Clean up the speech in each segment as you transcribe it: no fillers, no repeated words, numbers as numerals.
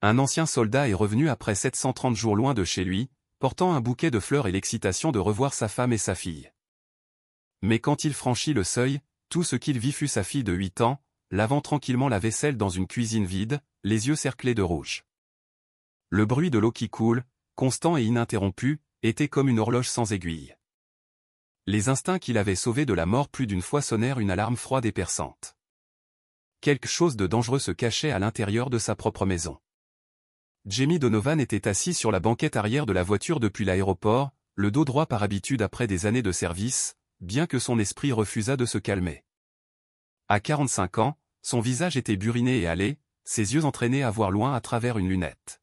Un ancien soldat est revenu après 730 jours loin de chez lui, portant un bouquet de fleurs et l'excitation de revoir sa femme et sa fille. Mais quand il franchit le seuil, tout ce qu'il vit fut sa fille de 8 ans, lavant tranquillement la vaisselle dans une cuisine vide, les yeux cerclés de rouge. Le bruit de l'eau qui coule, constant et ininterrompu, était comme une horloge sans aiguille. Les instincts qu'il avait sauvés de la mort plus d'une fois sonnèrent une alarme froide et perçante. Quelque chose de dangereux se cachait à l'intérieur de sa propre maison. Jamie Donovan était assis sur la banquette arrière de la voiture depuis l'aéroport, le dos droit par habitude après des années de service, bien que son esprit refusât de se calmer. À 45 ans, son visage était buriné et hâlé, ses yeux entraînés à voir loin à travers une lunette.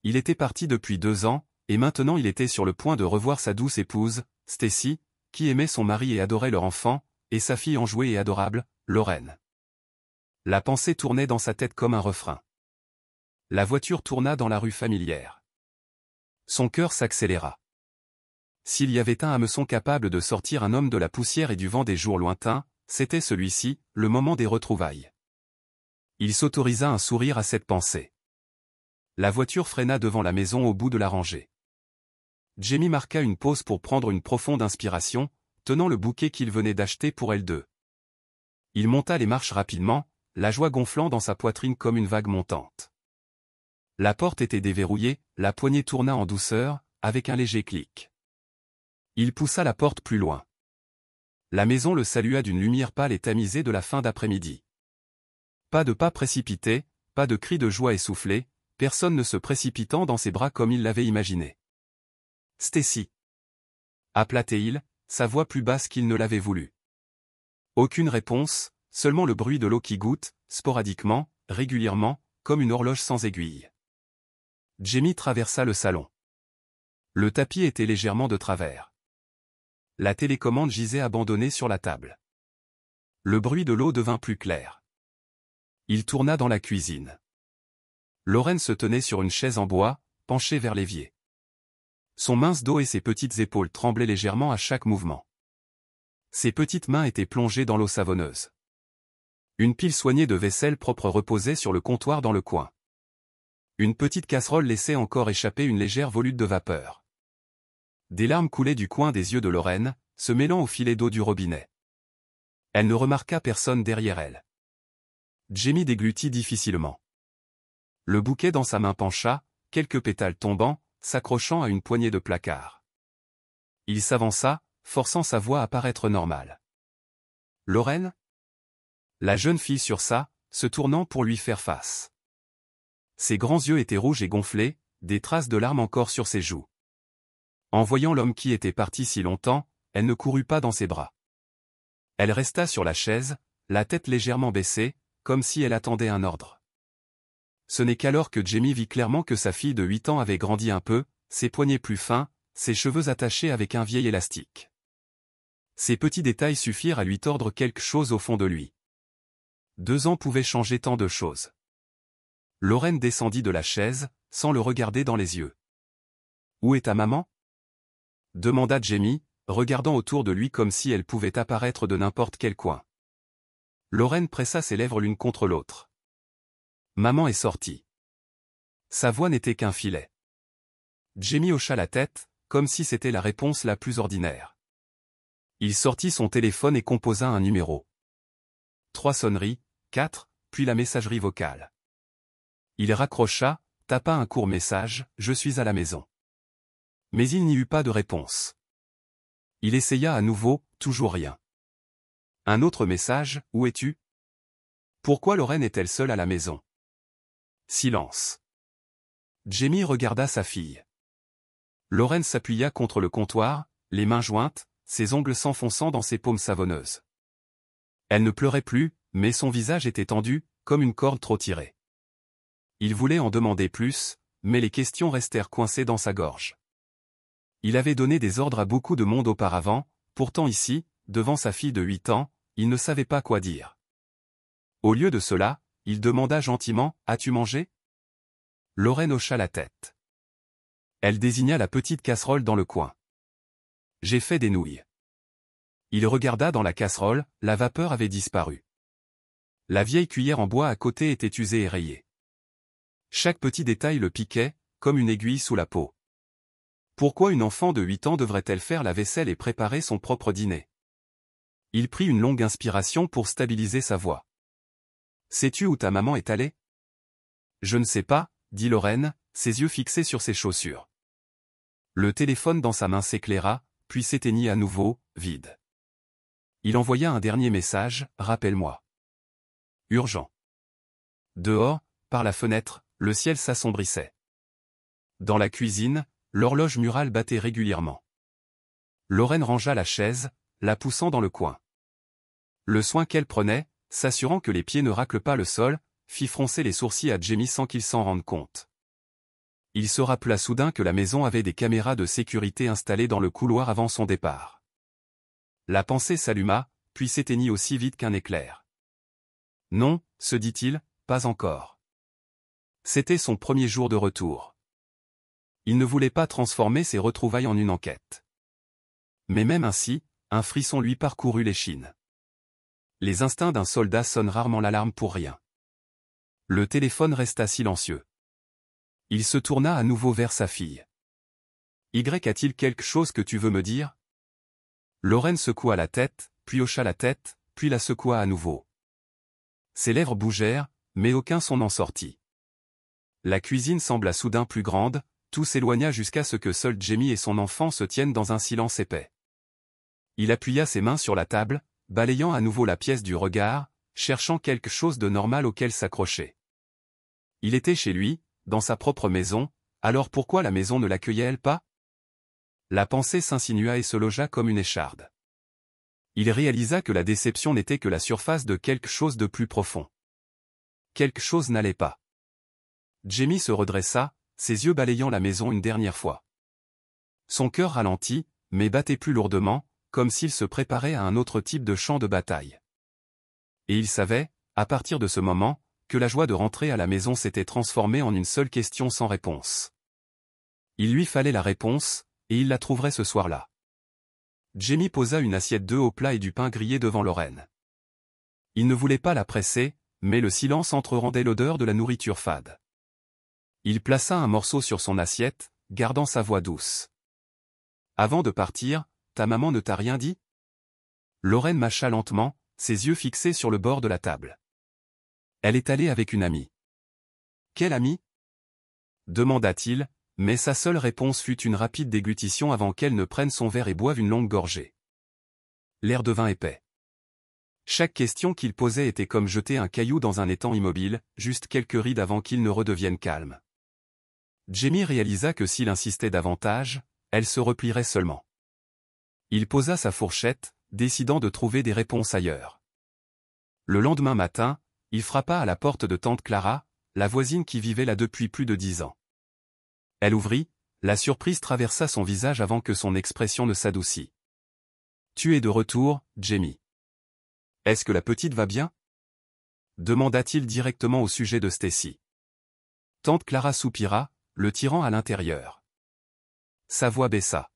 Il était parti depuis 2 ans, et maintenant il était sur le point de revoir sa douce épouse, Stacy, qui aimait son mari et adorait leur enfant, et sa fille enjouée et adorable, Lorraine. La pensée tournait dans sa tête comme un refrain. La voiture tourna dans la rue familière. Son cœur s'accéléra. S'il y avait un hameçon capable de sortir un homme de la poussière et du vent des jours lointains, c'était celui-ci, le moment des retrouvailles. Il s'autorisa un sourire à cette pensée. La voiture freina devant la maison au bout de la rangée. Jamie marqua une pause pour prendre une profonde inspiration, tenant le bouquet qu'il venait d'acheter pour elle deux. Il monta les marches rapidement, la joie gonflant dans sa poitrine comme une vague montante. La porte était déverrouillée, la poignée tourna en douceur, avec un léger clic. Il poussa la porte plus loin. La maison le salua d'une lumière pâle et tamisée de la fin d'après-midi. Pas de pas précipités, pas de cris de joie essoufflés, personne ne se précipitant dans ses bras comme il l'avait imaginé. « Stacy !» appela-t-il, sa voix plus basse qu'il ne l'avait voulu. Aucune réponse, seulement le bruit de l'eau qui goutte, sporadiquement, régulièrement, comme une horloge sans aiguille. Jamie traversa le salon. Le tapis était légèrement de travers. La télécommande gisait abandonnée sur la table. Le bruit de l'eau devint plus clair. Il tourna dans la cuisine. Lorraine se tenait sur une chaise en bois, penchée vers l'évier. Son mince dos et ses petites épaules tremblaient légèrement à chaque mouvement. Ses petites mains étaient plongées dans l'eau savonneuse. Une pile soignée de vaisselle propre reposait sur le comptoir dans le coin. Une petite casserole laissait encore échapper une légère volute de vapeur. Des larmes coulaient du coin des yeux de Lorraine, se mêlant au filet d'eau du robinet. Elle ne remarqua personne derrière elle. Jamie déglutit difficilement. Le bouquet dans sa main pencha, quelques pétales tombant, s'accrochant à une poignée de placard. Il s'avança, forçant sa voix à paraître normale. « Lorraine ?» La jeune fille sursa, se tournant pour lui faire face. Ses grands yeux étaient rouges et gonflés, des traces de larmes encore sur ses joues. En voyant l'homme qui était parti si longtemps, elle ne courut pas dans ses bras. Elle resta sur la chaise, la tête légèrement baissée, comme si elle attendait un ordre. Ce n'est qu'alors que Jamie vit clairement que sa fille de 8 ans avait grandi un peu, ses poignets plus fins, ses cheveux attachés avec un vieil élastique. Ces petits détails suffirent à lui tordre quelque chose au fond de lui. 2 ans pouvaient changer tant de choses. Lorraine descendit de la chaise, sans le regarder dans les yeux. « Où est ta maman ?» demanda Jamie, regardant autour de lui comme si elle pouvait apparaître de n'importe quel coin. Lorraine pressa ses lèvres l'une contre l'autre. Maman est sortie. Sa voix n'était qu'un filet. Jamie hocha la tête, comme si c'était la réponse la plus ordinaire. Il sortit son téléphone et composa un numéro. 3 sonneries, 4, puis la messagerie vocale. Il raccrocha, tapa un court message, « Je suis à la maison ». Mais il n'y eut pas de réponse. Il essaya à nouveau, toujours rien. Un autre message, « Où es-tu ? Pourquoi Lorraine est-elle seule à la maison ? » Silence. Jamie regarda sa fille. Lorraine s'appuya contre le comptoir, les mains jointes, ses ongles s'enfonçant dans ses paumes savonneuses. Elle ne pleurait plus, mais son visage était tendu, comme une corde trop tirée. Il voulait en demander plus, mais les questions restèrent coincées dans sa gorge. Il avait donné des ordres à beaucoup de monde auparavant, pourtant ici, devant sa fille de 8 ans, il ne savait pas quoi dire. Au lieu de cela, il demanda gentiment, « As-tu mangé ?» Lorraine hocha la tête. Elle désigna la petite casserole dans le coin. « J'ai fait des nouilles. » Il regarda dans la casserole, la vapeur avait disparu. La vieille cuillère en bois à côté était usée et rayée. Chaque petit détail le piquait, comme une aiguille sous la peau. Pourquoi une enfant de 8 ans devrait-elle faire la vaisselle et préparer son propre dîner? Il prit une longue inspiration pour stabiliser sa voix. Sais-tu où ta maman est allée? Je ne sais pas, dit Lorraine, ses yeux fixés sur ses chaussures. Le téléphone dans sa main s'éclaira, puis s'éteignit à nouveau, vide. Il envoya un dernier message, rappelle-moi. Urgent. Dehors, par la fenêtre, le ciel s'assombrissait. Dans la cuisine, l'horloge murale battait régulièrement. Lorraine rangea la chaise, la poussant dans le coin. Le soin qu'elle prenait, s'assurant que les pieds ne raclent pas le sol, fit froncer les sourcils à Jamie sans qu'il s'en rende compte. Il se rappela soudain que la maison avait des caméras de sécurité installées dans le couloir avant son départ. La pensée s'alluma, puis s'éteignit aussi vite qu'un éclair. Non, se dit-il, pas encore. C'était son premier jour de retour. Il ne voulait pas transformer ses retrouvailles en une enquête. Mais même ainsi, un frisson lui parcourut l'échine. Les instincts d'un soldat sonnent rarement l'alarme pour rien. Le téléphone resta silencieux. Il se tourna à nouveau vers sa fille. Y a-t-il quelque chose que tu veux me dire? Lorraine secoua la tête, puis hocha la tête, puis la secoua à nouveau. Ses lèvres bougèrent, mais aucun son n'en sortit. La cuisine sembla soudain plus grande, tout s'éloigna jusqu'à ce que seul Jamie et son enfant se tiennent dans un silence épais. Il appuya ses mains sur la table, balayant à nouveau la pièce du regard, cherchant quelque chose de normal auquel s'accrocher. Il était chez lui, dans sa propre maison, alors pourquoi la maison ne l'accueillait-elle pas? La pensée s'insinua et se logea comme une écharde. Il réalisa que la déception n'était que la surface de quelque chose de plus profond. Quelque chose n'allait pas. Jamie se redressa, ses yeux balayant la maison une dernière fois. Son cœur ralentit, mais battait plus lourdement, comme s'il se préparait à un autre type de champ de bataille. Et il savait, à partir de ce moment, que la joie de rentrer à la maison s'était transformée en une seule question sans réponse. Il lui fallait la réponse, et il la trouverait ce soir-là. Jamie posa une assiette d'œufs au plat et du pain grillé devant Lorraine. Il ne voulait pas la presser, mais le silence entrerendait l'odeur de la nourriture fade. Il plaça un morceau sur son assiette, gardant sa voix douce. Avant de partir, ta maman ne t'a rien dit? Lorraine mâcha lentement, ses yeux fixés sur le bord de la table. Elle est allée avec une amie. Quelle amie? Demanda-t-il, mais sa seule réponse fut une rapide déglutition avant qu'elle ne prenne son verre et boive une longue gorgée. L'air devint épais. Chaque question qu'il posait était comme jeter un caillou dans un étang immobile, juste quelques rides avant qu'il ne redevienne calme. Jamie réalisa que s'il insistait davantage, elle se replierait seulement. Il posa sa fourchette, décidant de trouver des réponses ailleurs. Le lendemain matin, il frappa à la porte de tante Clara, la voisine qui vivait là depuis plus de 10 ans. Elle ouvrit, la surprise traversa son visage avant que son expression ne s'adoucît. « Tu es de retour, Jamie. Est-ce que la petite va bien? » demanda-t-il directement au sujet de Stacy. Tante Clara soupira, le tirant à l'intérieur. Sa voix baissa.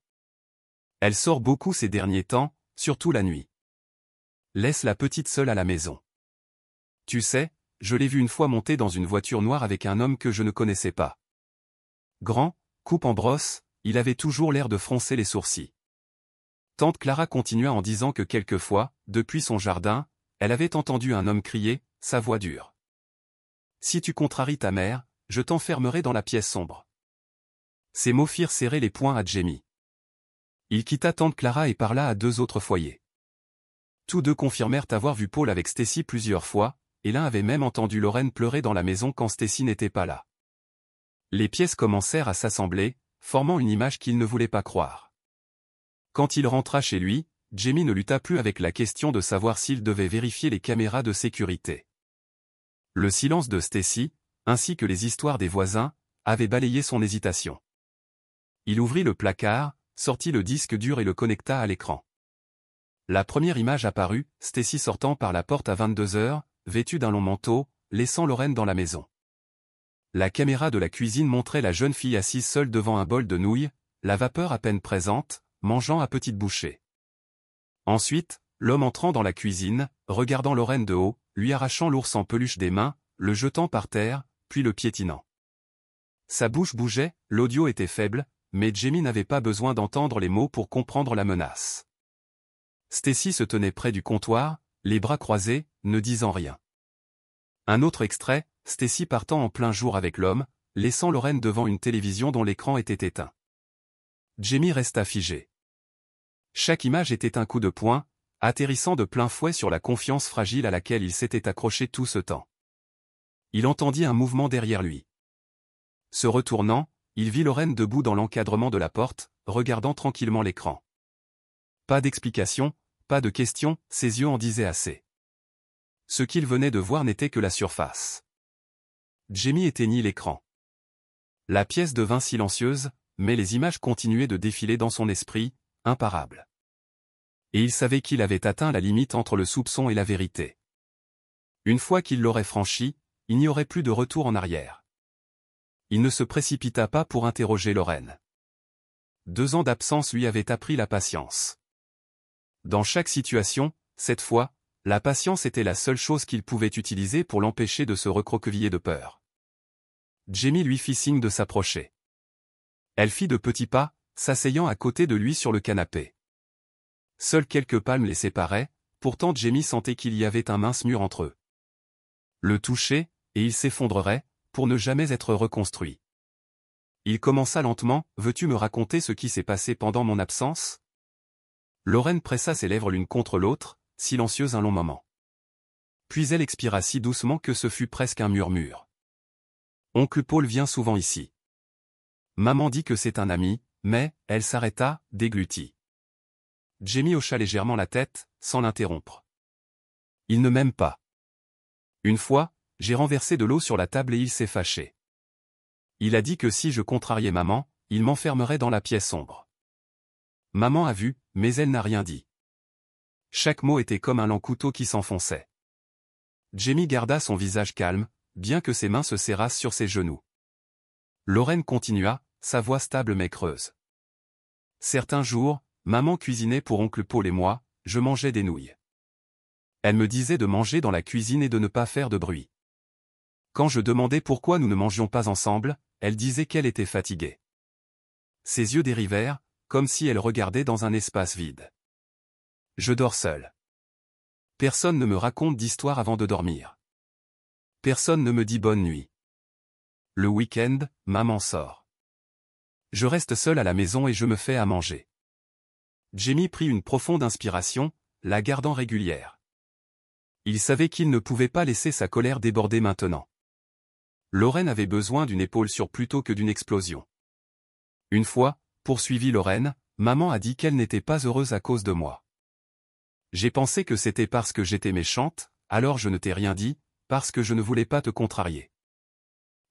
Elle sort beaucoup ces derniers temps, surtout la nuit. Laisse la petite seule à la maison. Tu sais, je l'ai vue une fois monter dans une voiture noire avec un homme que je ne connaissais pas. Grand, coupe en brosse, il avait toujours l'air de froncer les sourcils. Tante Clara continua en disant que quelquefois, depuis son jardin, elle avait entendu un homme crier, sa voix dure. Si tu contraries ta mère, je t'enfermerai dans la pièce sombre. Ces mots firent serrer les poings à Jamie. Il quitta tante Clara et parla à 2 autres foyers. Tous deux confirmèrent avoir vu Paul avec Stacy plusieurs fois, et l'un avait même entendu Lorraine pleurer dans la maison quand Stacy n'était pas là. Les pièces commencèrent à s'assembler, formant une image qu'il ne voulait pas croire. Quand il rentra chez lui, Jamie ne lutta plus avec la question de savoir s'il devait vérifier les caméras de sécurité. Le silence de Stacy, ainsi que les histoires des voisins, avaient balayé son hésitation. Il ouvrit le placard, sortit le disque dur et le connecta à l'écran. La première image apparut, Stacy sortant par la porte à 22 heures, vêtue d'un long manteau, laissant Lorraine dans la maison. La caméra de la cuisine montrait la jeune fille assise seule devant un bol de nouilles, la vapeur à peine présente, mangeant à petites bouchées. Ensuite, l'homme entrant dans la cuisine, regardant Lorraine de haut, lui arrachant l'ours en peluche des mains, le jetant par terre, puis le piétinant. Sa bouche bougeait, l'audio était faible, mais Jamie n'avait pas besoin d'entendre les mots pour comprendre la menace. Stacy se tenait près du comptoir, les bras croisés, ne disant rien. Un autre extrait, Stacy partant en plein jour avec l'homme, laissant Lorraine devant une télévision dont l'écran était éteint. Jamie resta figé. Chaque image était un coup de poing, atterrissant de plein fouet sur la confiance fragile à laquelle il s'était accroché tout ce temps. Il entendit un mouvement derrière lui. Se retournant, il vit Lorraine debout dans l'encadrement de la porte, regardant tranquillement l'écran. Pas d'explication, pas de questions, ses yeux en disaient assez. Ce qu'il venait de voir n'était que la surface. Jamie éteignit l'écran. La pièce devint silencieuse, mais les images continuaient de défiler dans son esprit, imparables. Et il savait qu'il avait atteint la limite entre le soupçon et la vérité. Une fois qu'il l'aurait franchie, il n'y aurait plus de retour en arrière. Il ne se précipita pas pour interroger Lorraine. 2 ans d'absence lui avaient appris la patience. Dans chaque situation, cette fois, la patience était la seule chose qu'il pouvait utiliser pour l'empêcher de se recroqueviller de peur. Jamie lui fit signe de s'approcher. Elle fit de petits pas, s'asseyant à côté de lui sur le canapé. Seuls quelques palmes les séparaient, pourtant Jamie sentait qu'il y avait un mince mur entre eux. Le toucher, et il s'effondrerait, pour ne jamais être reconstruit. Il commença lentement, « Veux-tu me raconter ce qui s'est passé pendant mon absence ?» Lorraine pressa ses lèvres l'une contre l'autre, silencieuse un long moment. Puis elle expira si doucement que ce fut presque un murmure. « Oncle Paul vient souvent ici. Maman dit que c'est un ami, mais, elle s'arrêta, déglutie. Jamie hocha légèrement la tête, sans l'interrompre. Il ne m'aime pas. Une fois, j'ai renversé de l'eau sur la table et il s'est fâché. Il a dit que si je contrariais maman, il m'enfermerait dans la pièce sombre. Maman a vu, mais elle n'a rien dit. Chaque mot était comme un lent couteau qui s'enfonçait. Jamie garda son visage calme, bien que ses mains se serrassent sur ses genoux. Lorraine continua, sa voix stable mais creuse. Certains jours, maman cuisinait pour oncle Paul et moi, je mangeais des nouilles. Elle me disait de manger dans la cuisine et de ne pas faire de bruit. Quand je demandais pourquoi nous ne mangions pas ensemble, elle disait qu'elle était fatiguée. Ses yeux dérivèrent, comme si elle regardait dans un espace vide. Je dors seul. Personne ne me raconte d'histoire avant de dormir. Personne ne me dit bonne nuit. Le week-end, maman sort. Je reste seul à la maison et je me fais à manger. Jamie prit une profonde inspiration, la gardant régulière. Il savait qu'il ne pouvait pas laisser sa colère déborder maintenant. Lorraine avait besoin d'une épaule sur plutôt que d'une explosion. Une fois, poursuivit Lorraine, maman a dit qu'elle n'était pas heureuse à cause de moi. J'ai pensé que c'était parce que j'étais méchante, alors je ne t'ai rien dit, parce que je ne voulais pas te contrarier.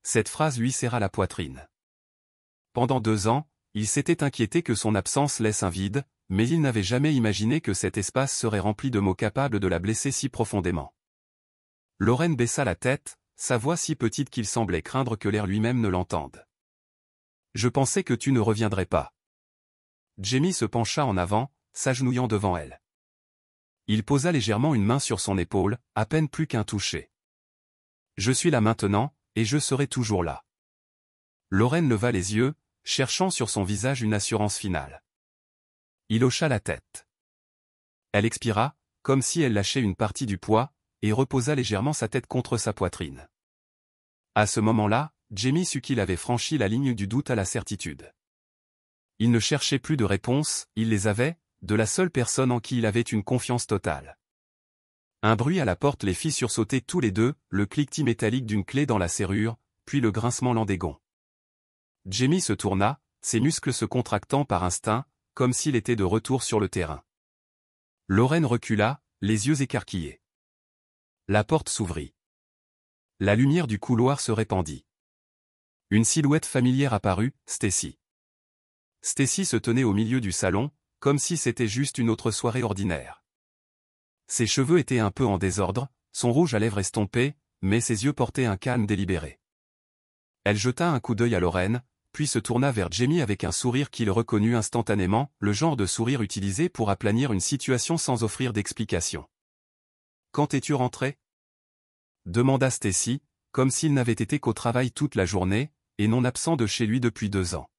Cette phrase lui serra la poitrine. Pendant 2 ans, il s'était inquiété que son absence laisse un vide, mais il n'avait jamais imaginé que cet espace serait rempli de mots capables de la blesser si profondément. Lorraine baissa la tête, sa voix si petite qu'il semblait craindre que l'air lui-même ne l'entende. Je pensais que tu ne reviendrais pas. Jamie se pencha en avant, s'agenouillant devant elle. Il posa légèrement une main sur son épaule, à peine plus qu'un toucher. Je suis là maintenant, et je serai toujours là. Lorraine leva les yeux, cherchant sur son visage une assurance finale. Il hocha la tête. Elle expira, comme si elle lâchait une partie du poids, et reposa légèrement sa tête contre sa poitrine. À ce moment-là, Jamie sut qu'il avait franchi la ligne du doute à la certitude. Il ne cherchait plus de réponses, il les avait, de la seule personne en qui il avait une confiance totale. Un bruit à la porte les fit sursauter tous les deux, le cliquetis métallique d'une clé dans la serrure, puis le grincement lent des gonds. Jamie se tourna, ses muscles se contractant par instinct, comme s'il était de retour sur le terrain. Lorraine recula, les yeux écarquillés. La porte s'ouvrit. La lumière du couloir se répandit. Une silhouette familière apparut, Stacy. Stacy se tenait au milieu du salon, comme si c'était juste une autre soirée ordinaire. Ses cheveux étaient un peu en désordre, son rouge à lèvres estompé, mais ses yeux portaient un calme délibéré. Elle jeta un coup d'œil à Lorraine, puis se tourna vers Jamie avec un sourire qu'il reconnut instantanément, le genre de sourire utilisé pour aplanir une situation sans offrir d'explication. « Quand es-tu rentré ?» demanda Stacy, comme s'il n'avait été qu'au travail toute la journée, et non absent de chez lui depuis 2 ans.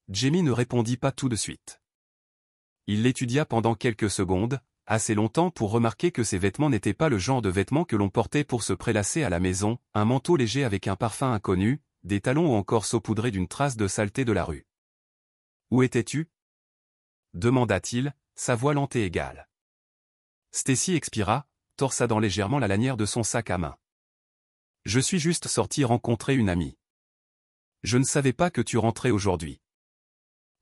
Jamie ne répondit pas tout de suite. Il l'étudia pendant quelques secondes, assez longtemps pour remarquer que ses vêtements n'étaient pas le genre de vêtements que l'on portait pour se prélasser à la maison, un manteau léger avec un parfum inconnu, des talons ou encore saupoudrés d'une trace de saleté de la rue. « Où étais-tu » demanda-t-il, sa voix lente et égale. Stacy expira, torsadant légèrement la lanière de son sac à main. « Je suis juste sorti rencontrer une amie. Je ne savais pas que tu rentrais aujourd'hui. »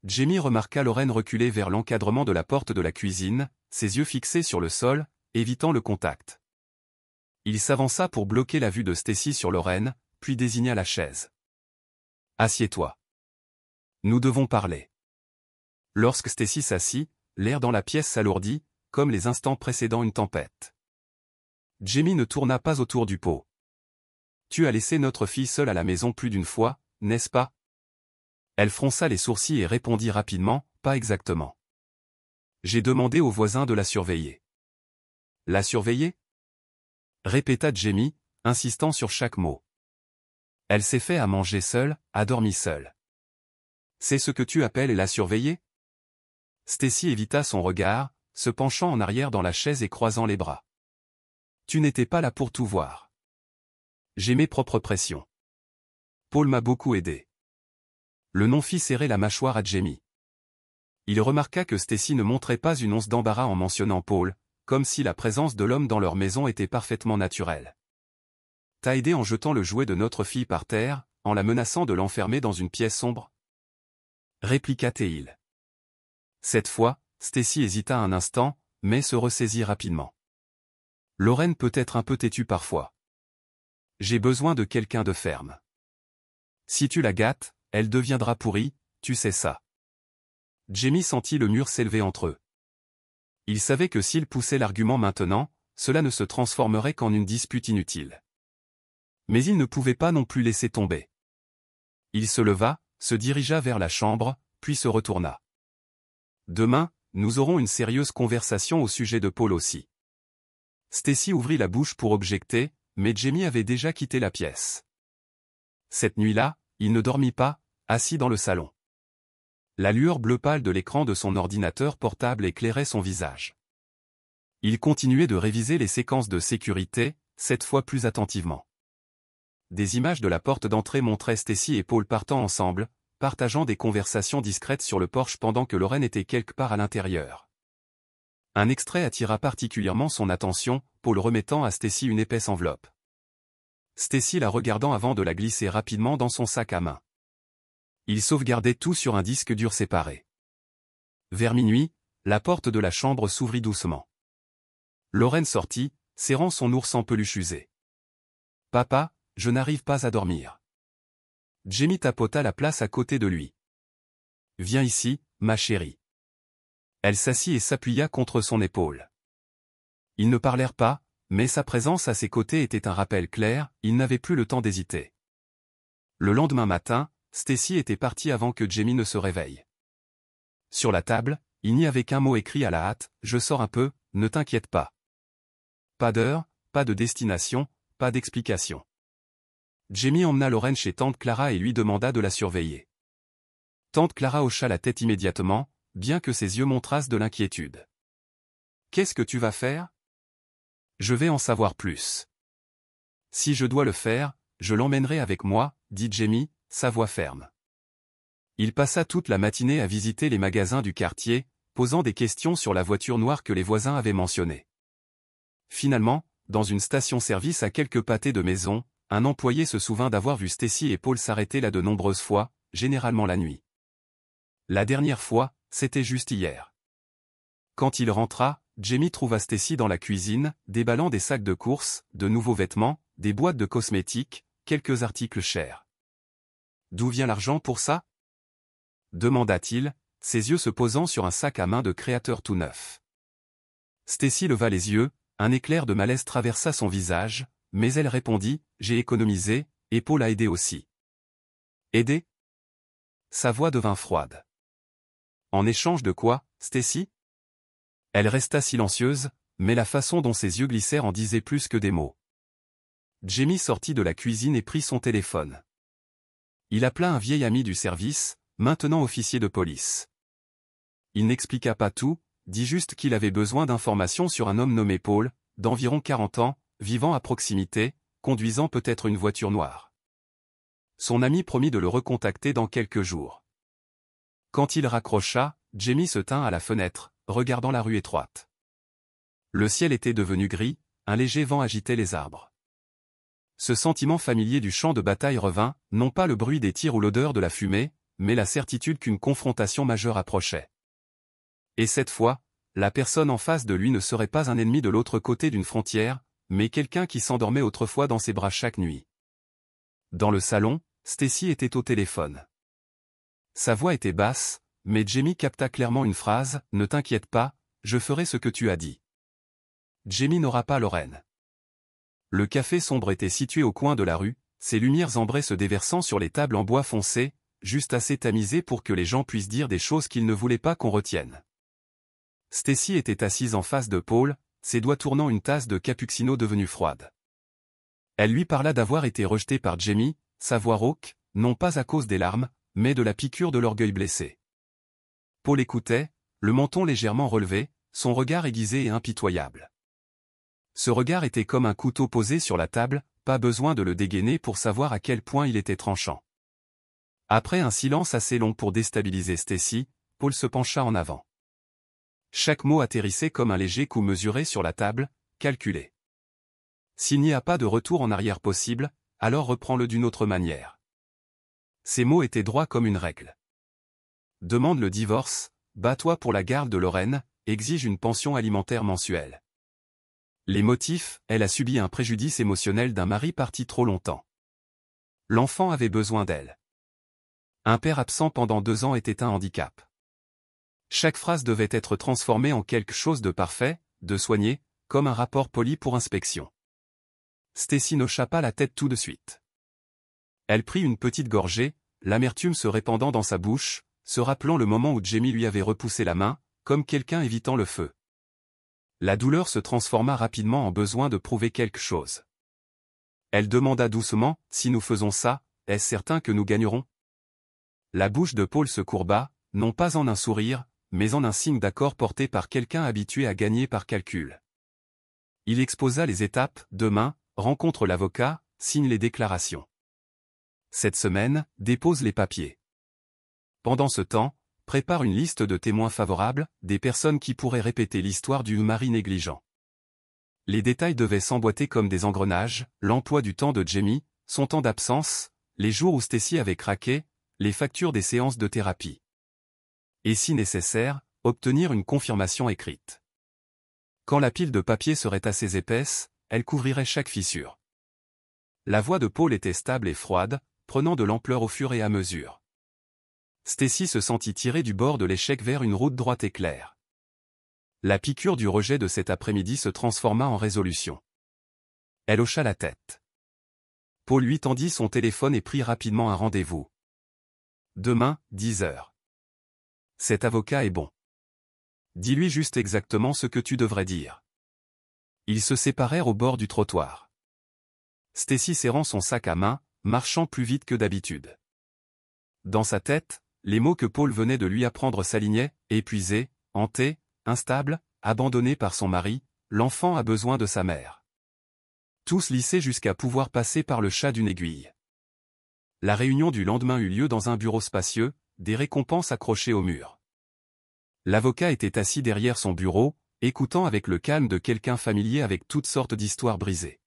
Jamie remarqua Lorraine reculer vers l'encadrement de la porte de la cuisine, ses yeux fixés sur le sol, évitant le contact. Il s'avança pour bloquer la vue de Stacy sur Lorraine, puis désigna la chaise. « Assieds-toi. Nous devons parler. » Lorsque Stacy s'assit, l'air dans la pièce s'alourdit, comme les instants précédant une tempête. Jamie ne tourna pas autour du pot. « Tu as laissé notre fille seule à la maison plus d'une fois, n'est-ce pas ?» Elle fronça les sourcils et répondit rapidement, « Pas exactement. J'ai demandé aux voisins de la surveiller. » « La surveiller ?» répéta Jamie, insistant sur chaque mot. « Elle s'est fait à manger seule, a dormi seule. C'est ce que tu appelles la surveiller ?» Stacy évita son regard, se penchant en arrière dans la chaise et croisant les bras. « Tu n'étais pas là pour tout voir. J'ai mes propres pressions. Paul m'a beaucoup aidé. » Le nom fit serrer la mâchoire à Jamie. Il remarqua que Stacy ne montrait pas une once d'embarras en mentionnant Paul, comme si la présence de l'homme dans leur maison était parfaitement naturelle. « T'as aidé en jetant le jouet de notre fille par terre, en la menaçant de l'enfermer dans une pièce sombre ?» répliqua-t-il. Cette fois, Stacy hésita un instant, mais se ressaisit rapidement. « Lorraine peut être un peu têtue parfois. J'ai besoin de quelqu'un de ferme. Si tu la gâtes, elle deviendra pourrie, tu sais ça. » Jamie sentit le mur s'élever entre eux. Il savait que s'il poussait l'argument maintenant, cela ne se transformerait qu'en une dispute inutile. Mais il ne pouvait pas non plus laisser tomber. Il se leva, se dirigea vers la chambre, puis se retourna. « Demain, nous aurons une sérieuse conversation au sujet de Paul aussi. » Stacy ouvrit la bouche pour objecter, mais Jamie avait déjà quitté la pièce. Cette nuit-là, il ne dormit pas, assis dans le salon. La lueur bleu pâle de l'écran de son ordinateur portable éclairait son visage. Il continuait de réviser les séquences de sécurité, cette fois plus attentivement. Des images de la porte d'entrée montraient Stacy et Paul partant ensemble, partageant des conversations discrètes sur le porche pendant que Lorraine était quelque part à l'intérieur. Un extrait attira particulièrement son attention, Paul remettant à Stacy une épaisse enveloppe. Stacy la regardant avant de la glisser rapidement dans son sac à main. Il sauvegardait tout sur un disque dur séparé. Vers minuit, la porte de la chambre s'ouvrit doucement. Lorraine sortit, serrant son ours en peluche usé. « Papa, je n'arrive pas à dormir. » Jamie tapota la place à côté de lui. « Viens ici, ma chérie. » Elle s'assit et s'appuya contre son épaule. Ils ne parlèrent pas, mais sa présence à ses côtés était un rappel clair, il n'avait plus le temps d'hésiter. Le lendemain matin, Stacy était partie avant que Jamie ne se réveille. Sur la table, il n'y avait qu'un mot écrit à la hâte, « Je sors un peu, ne t'inquiète pas. » Pas d'heure, pas de destination, pas d'explication. Jamie emmena Lorraine chez tante Clara et lui demanda de la surveiller. Tante Clara hocha la tête immédiatement, bien que ses yeux montrassent de l'inquiétude. « Qu'est-ce que tu vas faire ? » ?»« Je vais en savoir plus. »« Si je dois le faire, je l'emmènerai avec moi, » dit Jamie, sa voix ferme. Il passa toute la matinée à visiter les magasins du quartier, posant des questions sur la voiture noire que les voisins avaient mentionnée. Finalement, dans une station-service à quelques pâtés de maison, un employé se souvint d'avoir vu Stacy et Paul s'arrêter là de nombreuses fois, généralement la nuit. La dernière fois, c'était juste hier. Quand il rentra, Jamie trouva Stacy dans la cuisine, déballant des sacs de courses, de nouveaux vêtements, des boîtes de cosmétiques, quelques articles chers. « D'où vient l'argent pour ça ?» demanda-t-il, ses yeux se posant sur un sac à main de créateur tout neuf. Stacy leva les yeux, un éclair de malaise traversa son visage, mais elle répondit, « J'ai économisé, et Paul a aidé aussi. » « Aidé ?» Sa voix devint froide. « En échange de quoi, Stacy ?» Elle resta silencieuse, mais la façon dont ses yeux glissèrent en disait plus que des mots. Jamie sortit de la cuisine et prit son téléphone. Il appela un vieil ami du service, maintenant officier de police. Il n'expliqua pas tout, dit juste qu'il avait besoin d'informations sur un homme nommé Paul, d'environ 40 ans, vivant à proximité, conduisant peut-être une voiture noire. Son ami promit de le recontacter dans quelques jours. Quand il raccrocha, Jamie se tint à la fenêtre, regardant la rue étroite. Le ciel était devenu gris, un léger vent agitait les arbres. Ce sentiment familier du champ de bataille revint, non pas le bruit des tirs ou l'odeur de la fumée, mais la certitude qu'une confrontation majeure approchait. Et cette fois, la personne en face de lui ne serait pas un ennemi de l'autre côté d'une frontière, mais quelqu'un qui s'endormait autrefois dans ses bras chaque nuit. Dans le salon, Stacy était au téléphone. Sa voix était basse, mais Jamie capta clairement une phrase, « Ne t'inquiète pas, je ferai ce que tu as dit. » Jamie n'aura pas Lorraine. Le café sombre était situé au coin de la rue, ses lumières ambrées se déversant sur les tables en bois foncé, juste assez tamisées pour que les gens puissent dire des choses qu'ils ne voulaient pas qu'on retienne. Stacy était assise en face de Paul, ses doigts tournant une tasse de cappuccino devenue froide. Elle lui parla d'avoir été rejetée par Jamie, sa voix rauque, non pas à cause des larmes, mais de la piqûre de l'orgueil blessé. Paul écoutait, le menton légèrement relevé, son regard aiguisé et impitoyable. Ce regard était comme un couteau posé sur la table, pas besoin de le dégainer pour savoir à quel point il était tranchant. Après un silence assez long pour déstabiliser Stacy, Paul se pencha en avant. Chaque mot atterrissait comme un léger coup mesuré sur la table, calculé. S'il n'y a pas de retour en arrière possible, alors reprends-le d'une autre manière. Ces mots étaient droits comme une règle. Demande le divorce, bats-toi pour la garde de Lorraine, exige une pension alimentaire mensuelle. Les motifs, elle a subi un préjudice émotionnel d'un mari parti trop longtemps. L'enfant avait besoin d'elle. Un père absent pendant 2 ans était un handicap. Chaque phrase devait être transformée en quelque chose de parfait, de soigné, comme un rapport poli pour inspection. Stacy n'hocha pas la tête tout de suite. Elle prit une petite gorgée, l'amertume se répandant dans sa bouche, se rappelant le moment où Jamie lui avait repoussé la main, comme quelqu'un évitant le feu. La douleur se transforma rapidement en besoin de prouver quelque chose. Elle demanda doucement, « Si nous faisons ça, est-ce certain que nous gagnerons ?» La bouche de Paul se courba, non pas en un sourire, mais en un signe d'accord porté par quelqu'un habitué à gagner par calcul. Il exposa les étapes, demain, rencontre l'avocat, signe les déclarations. Cette semaine, dépose les papiers. Pendant ce temps, prépare une liste de témoins favorables, des personnes qui pourraient répéter l'histoire du mari négligent. Les détails devaient s'emboîter comme des engrenages, l'emploi du temps de Jamie, son temps d'absence, les jours où Stacy avait craqué, les factures des séances de thérapie. Et si nécessaire, obtenir une confirmation écrite. Quand la pile de papier serait assez épaisse, elle couvrirait chaque fissure. La voix de Paul était stable et froide, prenant de l'ampleur au fur et à mesure. Stacy se sentit tirer du bord de l'échec vers une route droite et claire. La piqûre du rejet de cet après-midi se transforma en résolution. Elle hocha la tête. Paul lui tendit son téléphone et prit rapidement un rendez-vous. Demain, 10 heures. Cet avocat est bon. Dis-lui juste exactement ce que tu devrais dire. Ils se séparèrent au bord du trottoir. Stacy serrant son sac à main, marchant plus vite que d'habitude. Dans sa tête, les mots que Paul venait de lui apprendre s'alignaient, épuisé, hanté, instable, abandonné par son mari, l'enfant a besoin de sa mère. Tous lissés jusqu'à pouvoir passer par le chat d'une aiguille. La réunion du lendemain eut lieu dans un bureau spacieux, des récompenses accrochées au mur. L'avocat était assis derrière son bureau, écoutant avec le calme de quelqu'un familier avec toutes sortes d'histoires brisées.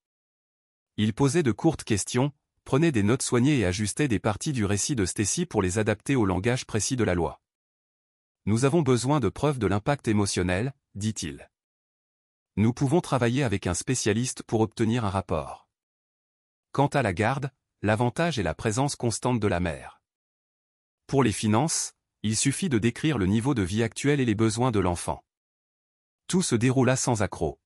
Il posait de courtes questions, prenait des notes soignées et ajustait des parties du récit de Stacy pour les adapter au langage précis de la loi. « Nous avons besoin de preuves de l'impact émotionnel, dit-il. Nous pouvons travailler avec un spécialiste pour obtenir un rapport. Quant à la garde, l'avantage est la présence constante de la mère. Pour les finances, il suffit de décrire le niveau de vie actuel et les besoins de l'enfant. » Tout se déroula sans accroc.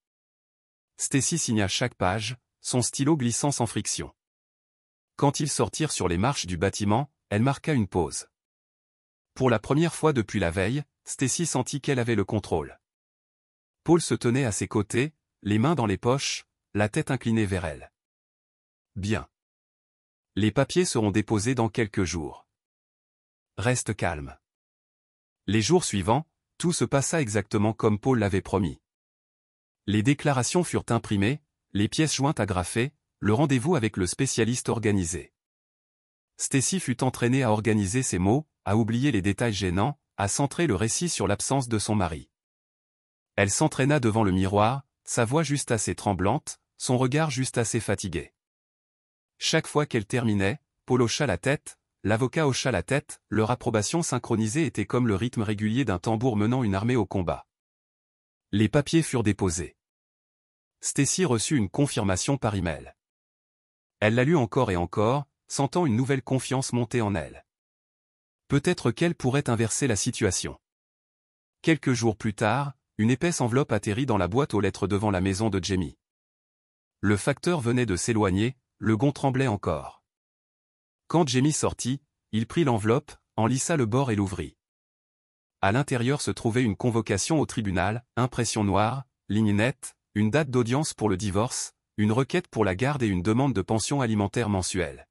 Stacy signa chaque page, son stylo glissant sans friction. Quand ils sortirent sur les marches du bâtiment, elle marqua une pause. Pour la première fois depuis la veille, Stacy sentit qu'elle avait le contrôle. Paul se tenait à ses côtés, les mains dans les poches, la tête inclinée vers elle. Bien. Les papiers seront déposés dans quelques jours. Reste calme. Les jours suivants, tout se passa exactement comme Paul l'avait promis. Les déclarations furent imprimées, les pièces jointes agrafées, le rendez-vous avec le spécialiste organisé. Stacy fut entraînée à organiser ses mots, à oublier les détails gênants, à centrer le récit sur l'absence de son mari. Elle s'entraîna devant le miroir, sa voix juste assez tremblante, son regard juste assez fatigué. Chaque fois qu'elle terminait, Paul hocha la tête, l'avocat hocha la tête, leur approbation synchronisée était comme le rythme régulier d'un tambour menant une armée au combat. Les papiers furent déposés. Stacy reçut une confirmation par email. Elle la lut encore et encore, sentant une nouvelle confiance monter en elle. Peut-être qu'elle pourrait inverser la situation. Quelques jours plus tard, une épaisse enveloppe atterrit dans la boîte aux lettres devant la maison de Jamie. Le facteur venait de s'éloigner, le gond tremblait encore. Quand Jamie sortit, il prit l'enveloppe, en lissa le bord et l'ouvrit. À l'intérieur se trouvait une convocation au tribunal, impression noire, ligne nette, une date d'audience pour le divorce, une requête pour la garde et une demande de pension alimentaire mensuelle.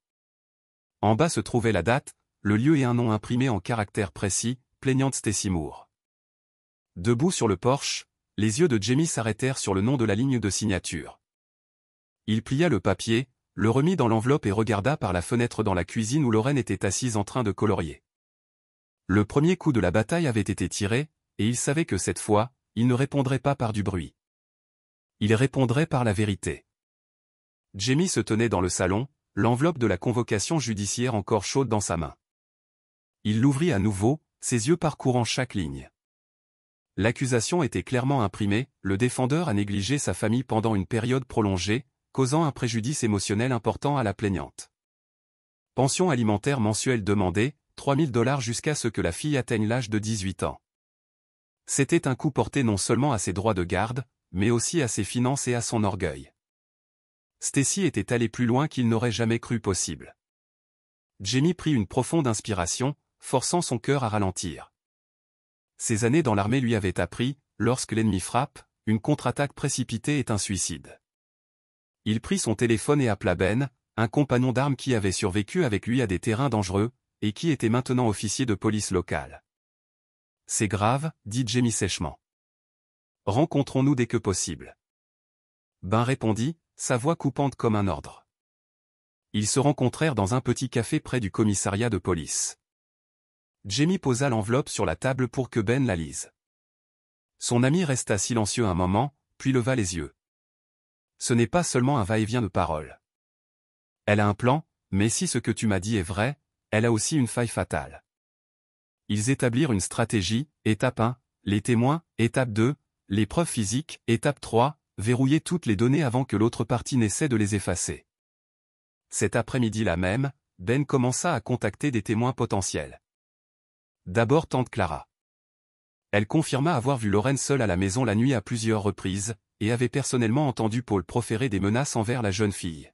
En bas se trouvait la date, le lieu et un nom imprimés en caractères précis, plaignante Stacy Moore. Debout sur le porche, les yeux de Jamie s'arrêtèrent sur le nom de la ligne de signature. Il plia le papier, le remit dans l'enveloppe et regarda par la fenêtre dans la cuisine où Lorraine était assise en train de colorier. Le premier coup de la bataille avait été tiré, et il savait que cette fois, il ne répondrait pas par du bruit. Il répondrait par la vérité. Jamie se tenait dans le salon, l'enveloppe de la convocation judiciaire encore chaude dans sa main. Il l'ouvrit à nouveau, ses yeux parcourant chaque ligne. L'accusation était clairement imprimée, le défendeur a négligé sa famille pendant une période prolongée, causant un préjudice émotionnel important à la plaignante. Pension alimentaire mensuelle demandée, $3 000 jusqu'à ce que la fille atteigne l'âge de 18 ans. C'était un coup porté non seulement à ses droits de garde, mais aussi à ses finances et à son orgueil. Stacy était allée plus loin qu'il n'aurait jamais cru possible. Jamie prit une profonde inspiration, forçant son cœur à ralentir. Ses années dans l'armée lui avaient appris, lorsque l'ennemi frappe, une contre-attaque précipitée est un suicide. Il prit son téléphone et appela Ben, un compagnon d'armes qui avait survécu avec lui à des terrains dangereux, et qui était maintenant officier de police locale. « C'est grave, dit Jamie sèchement. Rencontrons-nous dès que possible. Ben répondit, sa voix coupante comme un ordre. Ils se rencontrèrent dans un petit café près du commissariat de police. Jamie posa l'enveloppe sur la table pour que Ben la lise. Son ami resta silencieux un moment, puis leva les yeux. Ce n'est pas seulement un va-et-vient de paroles. Elle a un plan, mais si ce que tu m'as dit est vrai, elle a aussi une faille fatale. Ils établirent une stratégie, étape 1, les témoins, étape 2, les preuves physiques, étape 3, verrouiller toutes les données avant que l'autre partie n'essaie de les effacer. Cet après-midi-là même, Ben commença à contacter des témoins potentiels. D'abord tante Clara. Elle confirma avoir vu Lorraine seule à la maison la nuit à plusieurs reprises, et avait personnellement entendu Paul proférer des menaces envers la jeune fille.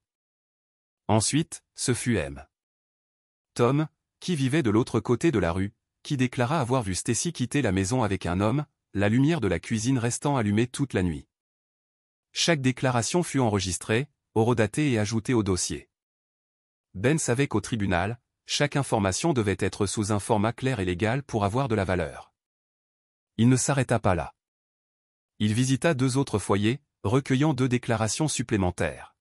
Ensuite, ce fut M. Tom, qui vivait de l'autre côté de la rue, qui déclara avoir vu Stacy quitter la maison avec un homme, la lumière de la cuisine restant allumée toute la nuit. Chaque déclaration fut enregistrée, horodatée et ajoutée au dossier. Ben savait qu'au tribunal, chaque information devait être sous un format clair et légal pour avoir de la valeur. Il ne s'arrêta pas là. Il visita 2 autres foyers, recueillant 2 déclarations supplémentaires.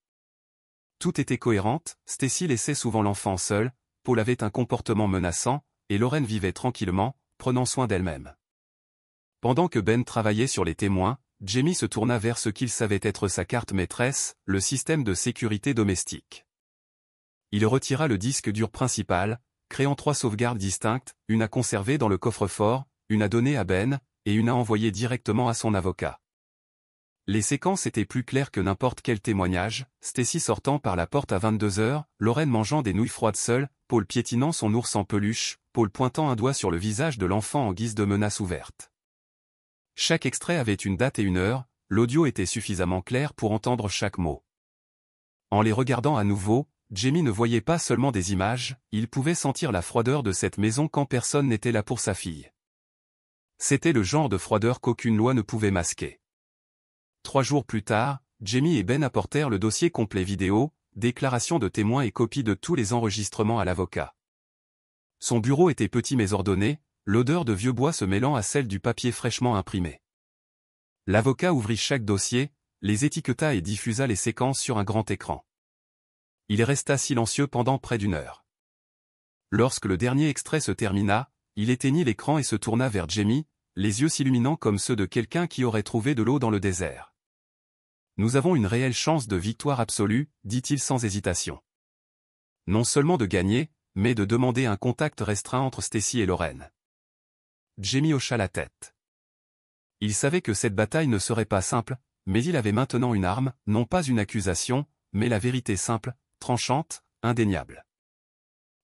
Tout était cohérent, Stacy laissait souvent l'enfant seul, Paul avait un comportement menaçant, et Lorraine vivait tranquillement, prenant soin d'elle-même. Pendant que Ben travaillait sur les témoins, Jamie se tourna vers ce qu'il savait être sa carte maîtresse, le système de sécurité domestique. Il retira le disque dur principal, créant 3 sauvegardes distinctes, une à conserver dans le coffre-fort, une à donner à Ben, et une à envoyer directement à son avocat. Les séquences étaient plus claires que n'importe quel témoignage, Stacy sortant par la porte à 22h, Lorraine mangeant des nouilles froides seule, Paul piétinant son ours en peluche, Paul pointant un doigt sur le visage de l'enfant en guise de menace ouverte. Chaque extrait avait une date et une heure, l'audio était suffisamment clair pour entendre chaque mot. En les regardant à nouveau, Jamie ne voyait pas seulement des images, il pouvait sentir la froideur de cette maison quand personne n'était là pour sa fille. C'était le genre de froideur qu'aucune loi ne pouvait masquer. 3 jours plus tard, Jamie et Ben apportèrent le dossier complet vidéo, déclarations de témoins et copies de tous les enregistrements à l'avocat. Son bureau était petit mais ordonné, l'odeur de vieux bois se mêlant à celle du papier fraîchement imprimé. L'avocat ouvrit chaque dossier, les étiqueta et diffusa les séquences sur un grand écran. Il resta silencieux pendant près d'une heure. Lorsque le dernier extrait se termina, il éteignit l'écran et se tourna vers Jamie, les yeux s'illuminant comme ceux de quelqu'un qui aurait trouvé de l'eau dans le désert. « Nous avons une réelle chance de victoire absolue, dit-il sans hésitation. Non seulement de gagner, mais de demander un contact restreint entre Stacy et Lauren. » Jamie hocha la tête. Il savait que cette bataille ne serait pas simple, mais il avait maintenant une arme, non pas une accusation, mais la vérité simple, tranchante, indéniable.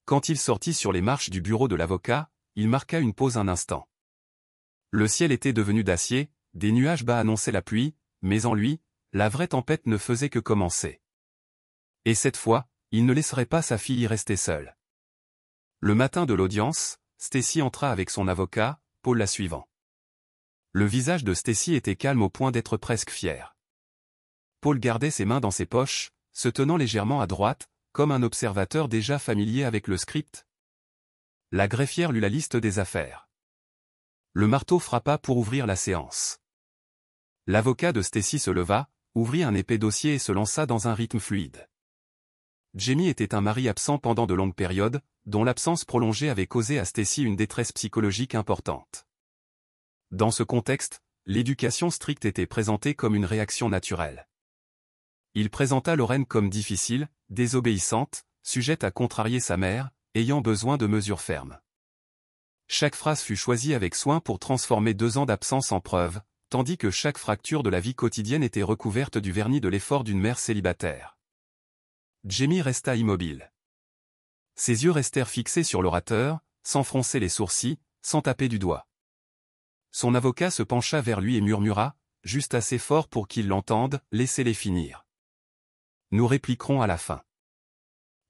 Quand il sortit sur les marches du bureau de l'avocat, il marqua une pause un instant. Le ciel était devenu d'acier, des nuages bas annonçaient la pluie, mais en lui, la vraie tempête ne faisait que commencer. Et cette fois, il ne laisserait pas sa fille y rester seule. Le matin de l'audience, Stacy entra avec son avocat, Paul la suivant. Le visage de Stacy était calme au point d'être presque fier. Paul gardait ses mains dans ses poches, se tenant légèrement à droite, comme un observateur déjà familier avec le script. La greffière lut la liste des affaires. Le marteau frappa pour ouvrir la séance. L'avocat de Stacy se leva, ouvrit un épais dossier et se lança dans un rythme fluide. Jamie était un mari absent pendant de longues périodes, dont l'absence prolongée avait causé à Stacy une détresse psychologique importante. Dans ce contexte, l'éducation stricte était présentée comme une réaction naturelle. Il présenta Lauren comme difficile, désobéissante, sujette à contrarier sa mère, ayant besoin de mesures fermes. Chaque phrase fut choisie avec soin pour transformer 2 ans d'absence en preuve, tandis que chaque fracture de la vie quotidienne était recouverte du vernis de l'effort d'une mère célibataire. Jamie resta immobile. Ses yeux restèrent fixés sur l'orateur, sans froncer les sourcils, sans taper du doigt. Son avocat se pencha vers lui et murmura, juste assez fort pour qu'il l'entende, « Laissez-les finir. Nous répliquerons à la fin. »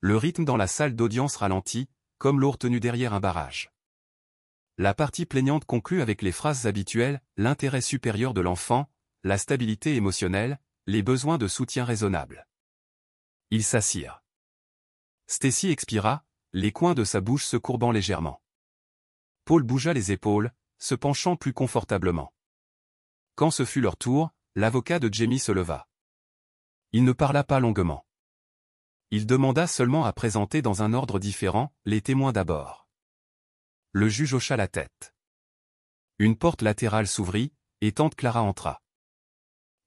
Le rythme dans la salle d'audience ralentit, comme l'eau retenue derrière un barrage. La partie plaignante conclut avec les phrases habituelles, l'intérêt supérieur de l'enfant, la stabilité émotionnelle, les besoins de soutien raisonnables. Ils s'assirent. Stacy expira, les coins de sa bouche se courbant légèrement. Paul bougea les épaules, se penchant plus confortablement. Quand ce fut leur tour, l'avocat de Jamie se leva. Il ne parla pas longuement. Il demanda seulement à présenter dans un ordre différent, les témoins d'abord. Le juge hocha la tête. Une porte latérale s'ouvrit, et tante Clara entra.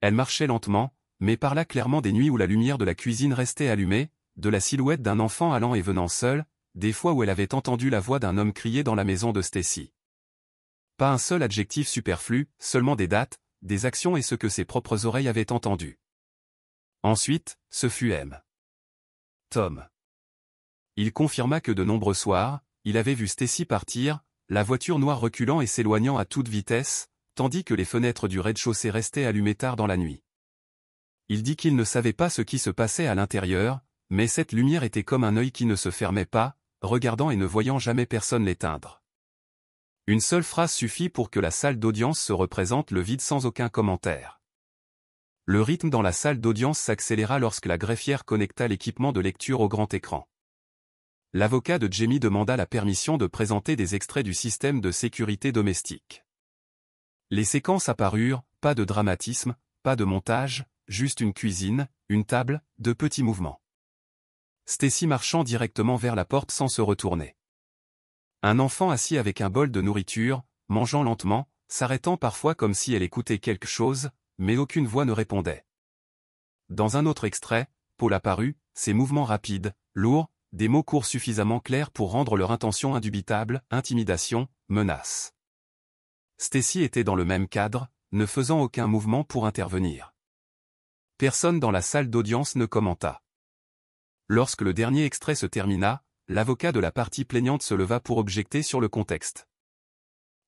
Elle marchait lentement, mais parla clairement des nuits où la lumière de la cuisine restait allumée, de la silhouette d'un enfant allant et venant seul, des fois où elle avait entendu la voix d'un homme crier dans la maison de Stacy. Pas un seul adjectif superflu, seulement des dates, des actions et ce que ses propres oreilles avaient entendu. Ensuite, ce fut M. Tom. Il confirma que de nombreux soirs, il avait vu Stacy partir, la voiture noire reculant et s'éloignant à toute vitesse, tandis que les fenêtres du rez-de-chaussée restaient allumées tard dans la nuit. Il dit qu'il ne savait pas ce qui se passait à l'intérieur, mais cette lumière était comme un œil qui ne se fermait pas, regardant et ne voyant jamais personne l'éteindre. Une seule phrase suffit pour que la salle d'audience se représente le vide sans aucun commentaire. Le rythme dans la salle d'audience s'accéléra lorsque la greffière connecta l'équipement de lecture au grand écran. L'avocat de Jamie demanda la permission de présenter des extraits du système de sécurité domestique. Les séquences apparurent, pas de dramatisme, pas de montage, juste une cuisine, une table, de petits mouvements. Stacy marchant directement vers la porte sans se retourner. Un enfant assis avec un bol de nourriture, mangeant lentement, s'arrêtant parfois comme si elle écoutait quelque chose, mais aucune voix ne répondait. Dans un autre extrait, Paul apparut, ses mouvements rapides, lourds, des mots courts suffisamment clairs pour rendre leur intention indubitable, intimidation, menace. Stacy était dans le même cadre, ne faisant aucun mouvement pour intervenir. Personne dans la salle d'audience ne commenta. Lorsque le dernier extrait se termina, l'avocat de la partie plaignante se leva pour objecter sur le contexte.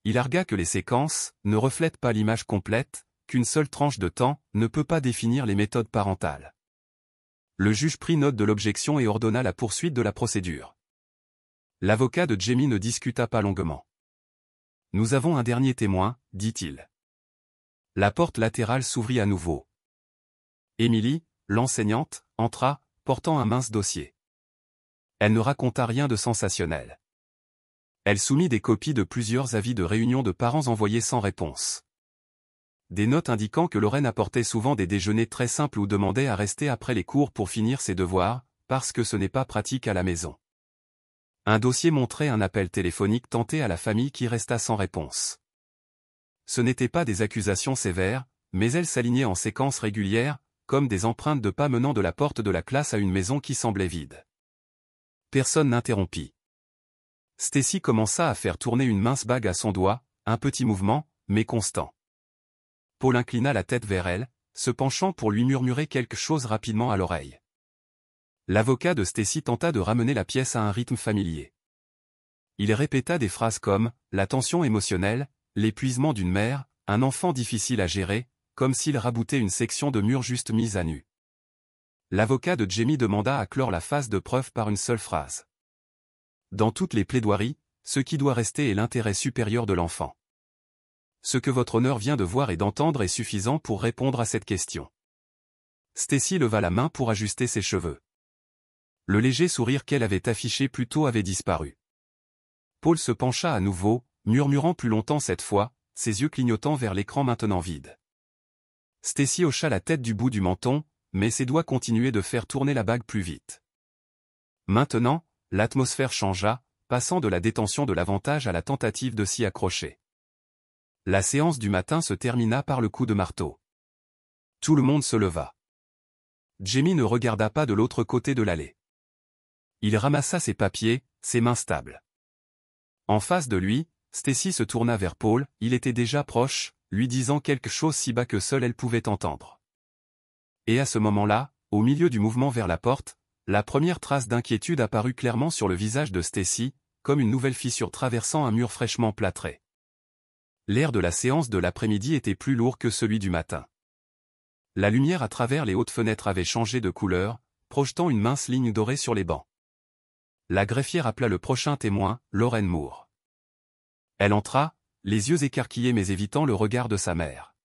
Il argua que les séquences ne reflètent pas l'image complète, qu'une seule tranche de temps ne peut pas définir les méthodes parentales. Le juge prit note de l'objection et ordonna la poursuite de la procédure. L'avocat de Jamie ne discuta pas longuement. « Nous avons un dernier témoin, dit-il. » La porte latérale s'ouvrit à nouveau. Emily, l'enseignante, entra, portant un mince dossier. Elle ne raconta rien de sensationnel. Elle soumit des copies de plusieurs avis de réunion de parents envoyés sans réponse. Des notes indiquant que Lorraine apportait souvent des déjeuners très simples ou demandait à rester après les cours pour finir ses devoirs, parce que ce n'est pas pratique à la maison. Un dossier montrait un appel téléphonique tenté à la famille qui resta sans réponse. Ce n'étaient pas des accusations sévères, mais elles s'alignaient en séquences régulières, comme des empreintes de pas menant de la porte de la classe à une maison qui semblait vide. Personne n'interrompit. Stacy commença à faire tourner une mince bague à son doigt, un petit mouvement, mais constant. Paul inclina la tête vers elle, se penchant pour lui murmurer quelque chose rapidement à l'oreille. L'avocat de Stacy tenta de ramener la pièce à un rythme familier. Il répéta des phrases comme « la tension émotionnelle »,« l'épuisement d'une mère »,« un enfant difficile à gérer », comme s'il raboutait une section de mur juste mise à nu. L'avocat de Jamie demanda à clore la phase de preuve par une seule phrase. Dans toutes les plaidoiries, ce qui doit rester est l'intérêt supérieur de l'enfant. Ce que votre honneur vient de voir et d'entendre est suffisant pour répondre à cette question. Stacy leva la main pour ajuster ses cheveux. Le léger sourire qu'elle avait affiché plus tôt avait disparu. Paul se pencha à nouveau, murmurant plus longtemps cette fois, ses yeux clignotant vers l'écran maintenant vide. Stacy hocha la tête du bout du menton, mais ses doigts continuaient de faire tourner la bague plus vite. Maintenant, l'atmosphère changea, passant de la détention de l'avantage à la tentative de s'y accrocher. La séance du matin se termina par le coup de marteau. Tout le monde se leva. Jamie ne regarda pas de l'autre côté de l'allée. Il ramassa ses papiers, ses mains stables. En face de lui, Stacy se tourna vers Paul, il était déjà proche, lui disant quelque chose si bas que seule elle pouvait entendre. Et à ce moment-là, au milieu du mouvement vers la porte, la première trace d'inquiétude apparut clairement sur le visage de Stacy, comme une nouvelle fissure traversant un mur fraîchement plâtré. L'air de la séance de l'après-midi était plus lourd que celui du matin. La lumière à travers les hautes fenêtres avait changé de couleur, projetant une mince ligne dorée sur les bancs. La greffière appela le prochain témoin, Lorraine Moore. Elle entra, les yeux écarquillés mais évitant le regard de sa mère.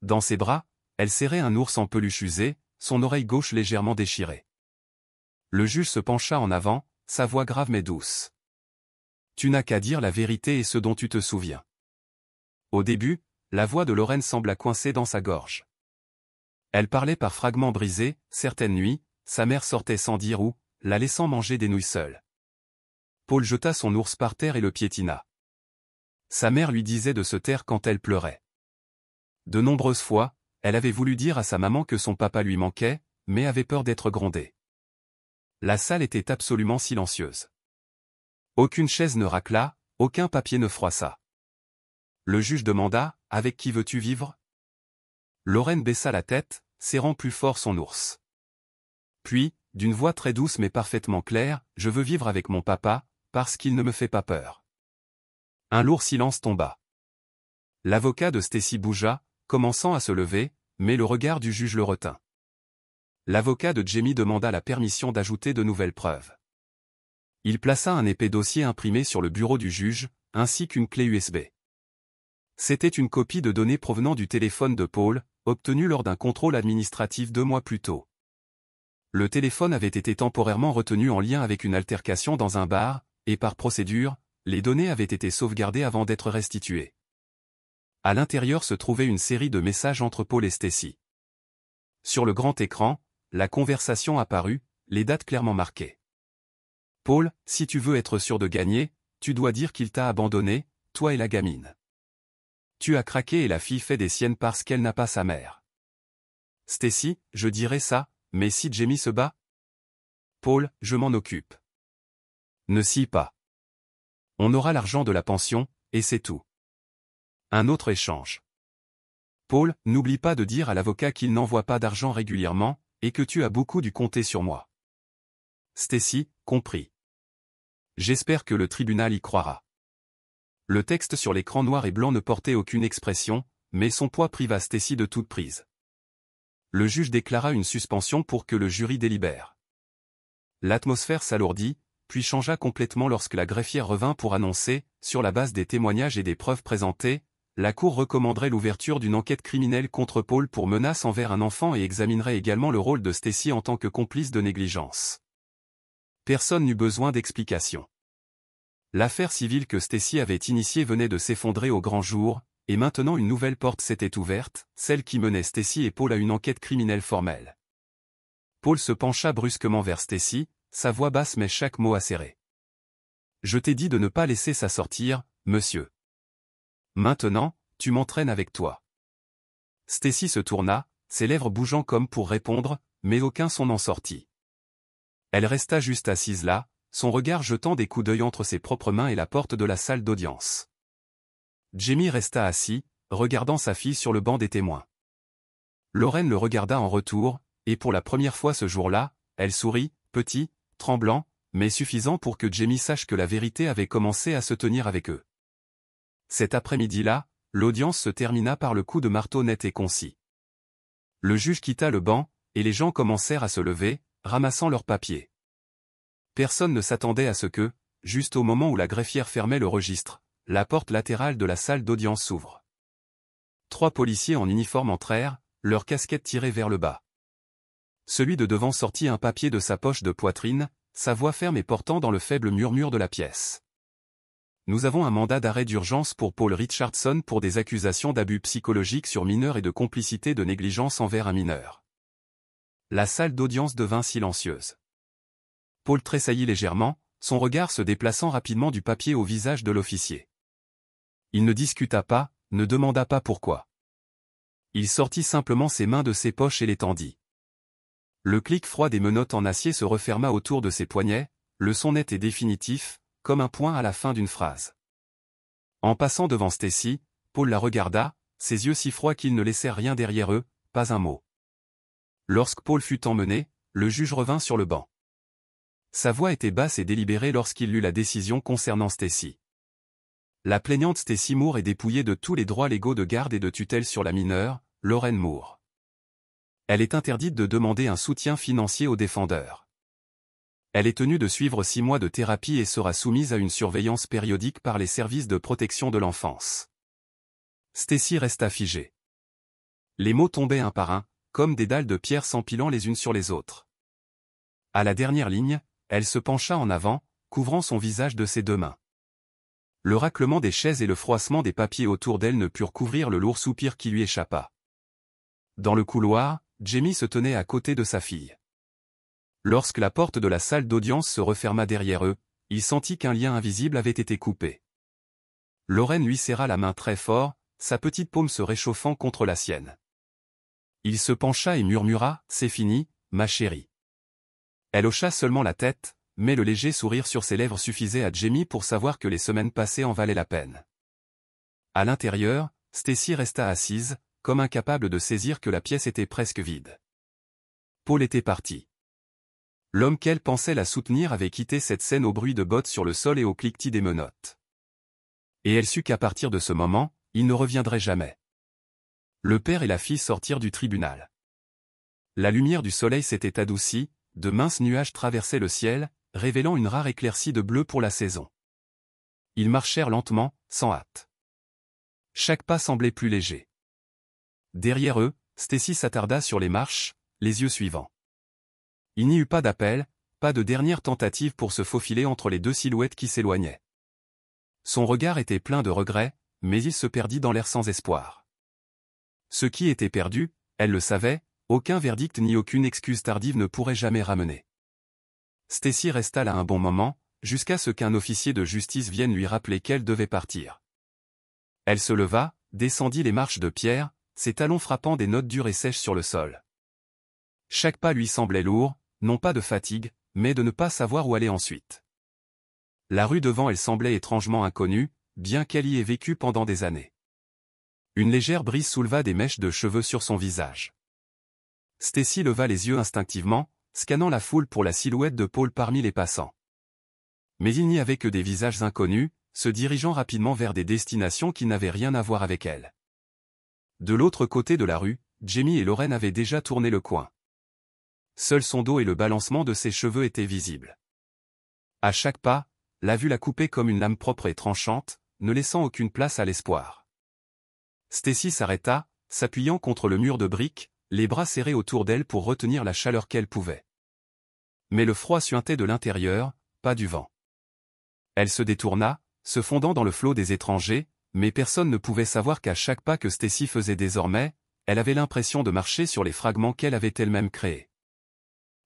Dans ses bras, elle serrait un ours en peluche usé, son oreille gauche légèrement déchirée. Le juge se pencha en avant, sa voix grave mais douce. « Tu n'as qu'à dire la vérité et ce dont tu te souviens. » Au début, la voix de Lorraine sembla coincée dans sa gorge. Elle parlait par fragments brisés, certaines nuits, sa mère sortait sans dire où, la laissant manger des nouilles seule. Paul jeta son ours par terre et le piétina. Sa mère lui disait de se taire quand elle pleurait. De nombreuses fois, elle avait voulu dire à sa maman que son papa lui manquait, mais avait peur d'être grondée. La salle était absolument silencieuse. Aucune chaise ne racla, aucun papier ne froissa. Le juge demanda « Avec qui veux-tu vivre ?» Lorraine baissa la tête, serrant plus fort son ours. Puis, d'une voix très douce mais parfaitement claire, « Je veux vivre avec mon papa, parce qu'il ne me fait pas peur. » Un lourd silence tomba. L'avocat de Stacy bougea, commençant à se lever, mais le regard du juge le retint. L'avocat de Jamie demanda la permission d'ajouter de nouvelles preuves. Il plaça un épais dossier imprimé sur le bureau du juge, ainsi qu'une clé USB. C'était une copie de données provenant du téléphone de Paul, obtenue lors d'un contrôle administratif 2 mois plus tôt. Le téléphone avait été temporairement retenu en lien avec une altercation dans un bar, et par procédure, les données avaient été sauvegardées avant d'être restituées. À l'intérieur se trouvait une série de messages entre Paul et Stacy. Sur le grand écran, la conversation apparut, les dates clairement marquées. « Paul, si tu veux être sûr de gagner, tu dois dire qu'il t'a abandonné, toi et la gamine. Tu as craqué et la fille fait des siennes parce qu'elle n'a pas sa mère. Stacy, je dirais ça, mais si Jamie se bat? Paul, je m'en occupe. Ne scie pas. On aura l'argent de la pension, et c'est tout. Un autre échange. Paul, n'oublie pas de dire à l'avocat qu'il n'envoie pas d'argent régulièrement, et que tu as beaucoup dû compter sur moi. Stacy, compris. J'espère que le tribunal y croira. Le texte sur l'écran noir et blanc ne portait aucune expression, mais son poids priva Stacy de toute prise. Le juge déclara une suspension pour que le jury délibère. L'atmosphère s'alourdit, puis changea complètement lorsque la greffière revint pour annoncer, sur la base des témoignages et des preuves présentées, la Cour recommanderait l'ouverture d'une enquête criminelle contre Paul pour menace envers un enfant et examinerait également le rôle de Stacy en tant que complice de négligence. Personne n'eut besoin d'explication. L'affaire civile que Stacy avait initiée venait de s'effondrer au grand jour, et maintenant une nouvelle porte s'était ouverte, celle qui menait Stacy et Paul à une enquête criminelle formelle. Paul se pencha brusquement vers Stacy, sa voix basse mais chaque mot acéré. « Je t'ai dit de ne pas laisser ça sortir, monsieur. Maintenant, tu m'entraînes avec toi. » Stacy se tourna, ses lèvres bougeant comme pour répondre, mais aucun son n'en sortit. Elle resta juste assise là, son regard jetant des coups d'œil entre ses propres mains et la porte de la salle d'audience. Jamie resta assis, regardant sa fille sur le banc des témoins. Lorraine le regarda en retour, et pour la première fois ce jour-là, elle sourit, petit, tremblant, mais suffisant pour que Jamie sache que la vérité avait commencé à se tenir avec eux. Cet après-midi-là, l'audience se termina par le coup de marteau net et concis. Le juge quitta le banc, et les gens commencèrent à se lever, ramassant leurs papiers. Personne ne s'attendait à ce que, juste au moment où la greffière fermait le registre, la porte latérale de la salle d'audience s'ouvre. 3 policiers en uniforme entrèrent, leurs casquettes tirées vers le bas. Celui de devant sortit un papier de sa poche de poitrine, sa voix ferme et portant dans le faible murmure de la pièce. « Nous avons un mandat d'arrêt d'urgence pour Paul Richardson pour des accusations d'abus psychologiques sur mineurs et de complicité de négligence envers un mineur. » La salle d'audience devint silencieuse. Paul tressaillit légèrement, son regard se déplaçant rapidement du papier au visage de l'officier. Il ne discuta pas, ne demanda pas pourquoi. Il sortit simplement ses mains de ses poches et les tendit. Le clic froid des menottes en acier se referma autour de ses poignets, le son net et définitif, comme un point à la fin d'une phrase. En passant devant Stacy, Paul la regarda, ses yeux si froids qu'ils ne laissèrent rien derrière eux, pas un mot. Lorsque Paul fut emmené, le juge revint sur le banc. Sa voix était basse et délibérée lorsqu'il lut la décision concernant Stacy. La plaignante Stacy Moore est dépouillée de tous les droits légaux de garde et de tutelle sur la mineure, Lorraine Moore. Elle est interdite de demander un soutien financier aux défendeurs. Elle est tenue de suivre 6 mois de thérapie et sera soumise à une surveillance périodique par les services de protection de l'enfance. Stacy resta figée. Les mots tombaient un par un, comme des dalles de pierre s'empilant les unes sur les autres. À la dernière ligne, elle se pencha en avant, couvrant son visage de ses 2 mains. Le raclement des chaises et le froissement des papiers autour d'elle ne purent couvrir le lourd soupir qui lui échappa. Dans le couloir, Jamie se tenait à côté de sa fille. Lorsque la porte de la salle d'audience se referma derrière eux, il sentit qu'un lien invisible avait été coupé. Lorraine lui serra la main très fort, sa petite paume se réchauffant contre la sienne. Il se pencha et murmura « C'est fini, ma chérie ». Elle hocha seulement la tête, mais le léger sourire sur ses lèvres suffisait à Jamie pour savoir que les semaines passées en valaient la peine. À l'intérieur, Stacy resta assise, comme incapable de saisir que la pièce était presque vide. Paul était parti. L'homme qu'elle pensait la soutenir avait quitté cette scène au bruit de bottes sur le sol et au cliquetis des menottes. Et elle sut qu'à partir de ce moment, il ne reviendrait jamais. Le père et la fille sortirent du tribunal. La lumière du soleil s'était adoucie, de minces nuages traversaient le ciel, révélant une rare éclaircie de bleu pour la saison. Ils marchèrent lentement, sans hâte. Chaque pas semblait plus léger. Derrière eux, Stacy s'attarda sur les marches, les yeux suivants. Il n'y eut pas d'appel, pas de dernière tentative pour se faufiler entre les 2 silhouettes qui s'éloignaient. Son regard était plein de regrets, mais il se perdit dans l'air sans espoir. Ce qui était perdu, elle le savait, aucun verdict ni aucune excuse tardive ne pourrait jamais ramener. Stacy resta là un bon moment, jusqu'à ce qu'un officier de justice vienne lui rappeler qu'elle devait partir. Elle se leva, descendit les marches de pierre, ses talons frappant des notes dures et sèches sur le sol. Chaque pas lui semblait lourd, non pas de fatigue, mais de ne pas savoir où aller ensuite. La rue devant elle semblait étrangement inconnue, bien qu'elle y ait vécu pendant des années. Une légère brise souleva des mèches de cheveux sur son visage. Stacy leva les yeux instinctivement, scannant la foule pour la silhouette de Paul parmi les passants. Mais il n'y avait que des visages inconnus, se dirigeant rapidement vers des destinations qui n'avaient rien à voir avec elle. De l'autre côté de la rue, Jamie et Lorraine avaient déjà tourné le coin. Seul son dos et le balancement de ses cheveux étaient visibles. À chaque pas, la vue la coupait comme une lame propre et tranchante, ne laissant aucune place à l'espoir. Stacy s'arrêta, s'appuyant contre le mur de briques, les bras serrés autour d'elle pour retenir la chaleur qu'elle pouvait. Mais le froid suintait de l'intérieur, pas du vent. Elle se détourna, se fondant dans le flot des étrangers, mais personne ne pouvait savoir qu'à chaque pas que Stacy faisait désormais, elle avait l'impression de marcher sur les fragments qu'elle avait elle-même créés.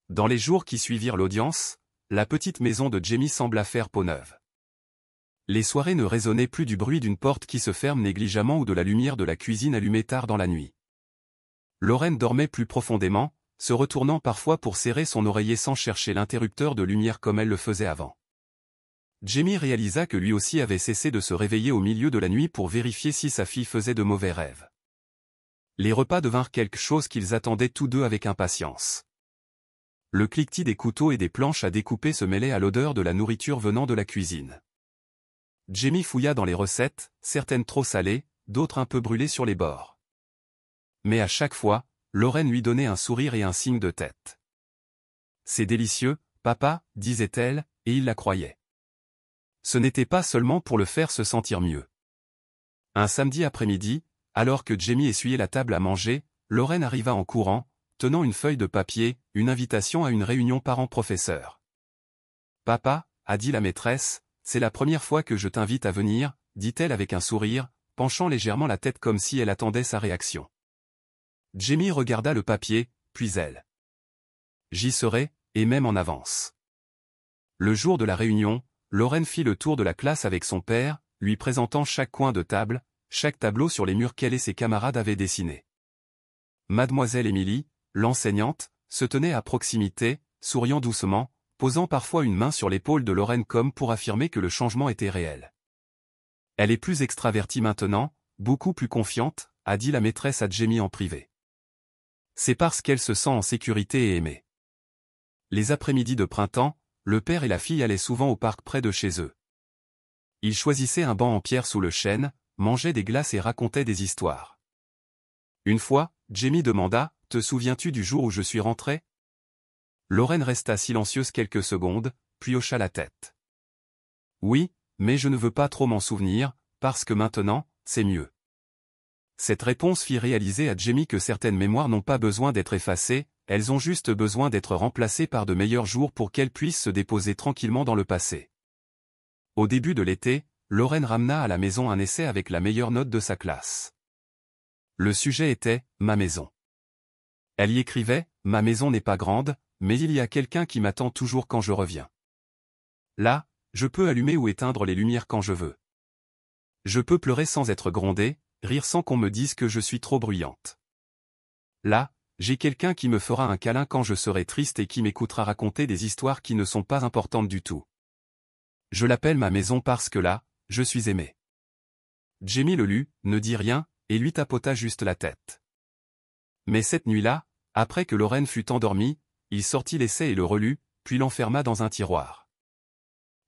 Dans les jours qui suivirent l'audience, la petite maison de Jamie sembla faire peau neuve. Les soirées ne résonnaient plus du bruit d'une porte qui se ferme négligemment ou de la lumière de la cuisine allumée tard dans la nuit. Lorraine dormait plus profondément, se retournant parfois pour serrer son oreiller sans chercher l'interrupteur de lumière comme elle le faisait avant. Jamie réalisa que lui aussi avait cessé de se réveiller au milieu de la nuit pour vérifier si sa fille faisait de mauvais rêves. Les repas devinrent quelque chose qu'ils attendaient tous deux avec impatience. Le cliquetis des couteaux et des planches à découper se mêlait à l'odeur de la nourriture venant de la cuisine. Jamie fouilla dans les recettes, certaines trop salées, d'autres un peu brûlées sur les bords. Mais à chaque fois, Lorraine lui donnait un sourire et un signe de tête. « C'est délicieux, papa, disait-elle, et il la croyait. Ce n'était pas seulement pour le faire se sentir mieux. Un samedi après-midi, alors que Jamie essuyait la table à manger, Lorraine arriva en courant, tenant une feuille de papier, une invitation à une réunion parents-professeurs. « Papa, a dit la maîtresse, c'est la première fois que je t'invite à venir, dit-elle avec un sourire, penchant légèrement la tête comme si elle attendait sa réaction. Jamie regarda le papier, puis elle. J'y serai, et même en avance. Le jour de la réunion, Lorraine fit le tour de la classe avec son père, lui présentant chaque coin de table, chaque tableau sur les murs qu'elle et ses camarades avaient dessiné. Mademoiselle Émilie, l'enseignante, se tenait à proximité, souriant doucement, posant parfois une main sur l'épaule de Lorraine comme pour affirmer que le changement était réel. Elle est plus extravertie maintenant, beaucoup plus confiante, a dit la maîtresse à Jamie en privé. C'est parce qu'elle se sent en sécurité et aimée. Les après-midi de printemps, le père et la fille allaient souvent au parc près de chez eux. Ils choisissaient un banc en pierre sous le chêne, mangeaient des glaces et racontaient des histoires. Une fois, Jamie demanda, « Te souviens-tu du jour où je suis rentrée ?» Lorraine resta silencieuse quelques secondes, puis hocha la tête. « Oui, mais je ne veux pas trop m'en souvenir, parce que maintenant, c'est mieux. » Cette réponse fit réaliser à Jamie que certaines mémoires n'ont pas besoin d'être effacées, elles ont juste besoin d'être remplacées par de meilleurs jours pour qu'elles puissent se déposer tranquillement dans le passé. Au début de l'été, Lorraine ramena à la maison un essai avec la meilleure note de sa classe. Le sujet était « Ma maison ». Elle y écrivait « Ma maison n'est pas grande, mais il y a quelqu'un qui m'attend toujours quand je reviens. Là, je peux allumer ou éteindre les lumières quand je veux. Je peux pleurer sans être grondée, rire sans qu'on me dise que je suis trop bruyante. Là, j'ai quelqu'un qui me fera un câlin quand je serai triste et qui m'écoutera raconter des histoires qui ne sont pas importantes du tout. Je l'appelle ma maison parce que là, je suis aimée. » Jamie le lut, ne dit rien, et lui tapota juste la tête. Mais cette nuit-là, après que Lorraine fut endormie, il sortit l'essai et le relut, puis l'enferma dans un tiroir.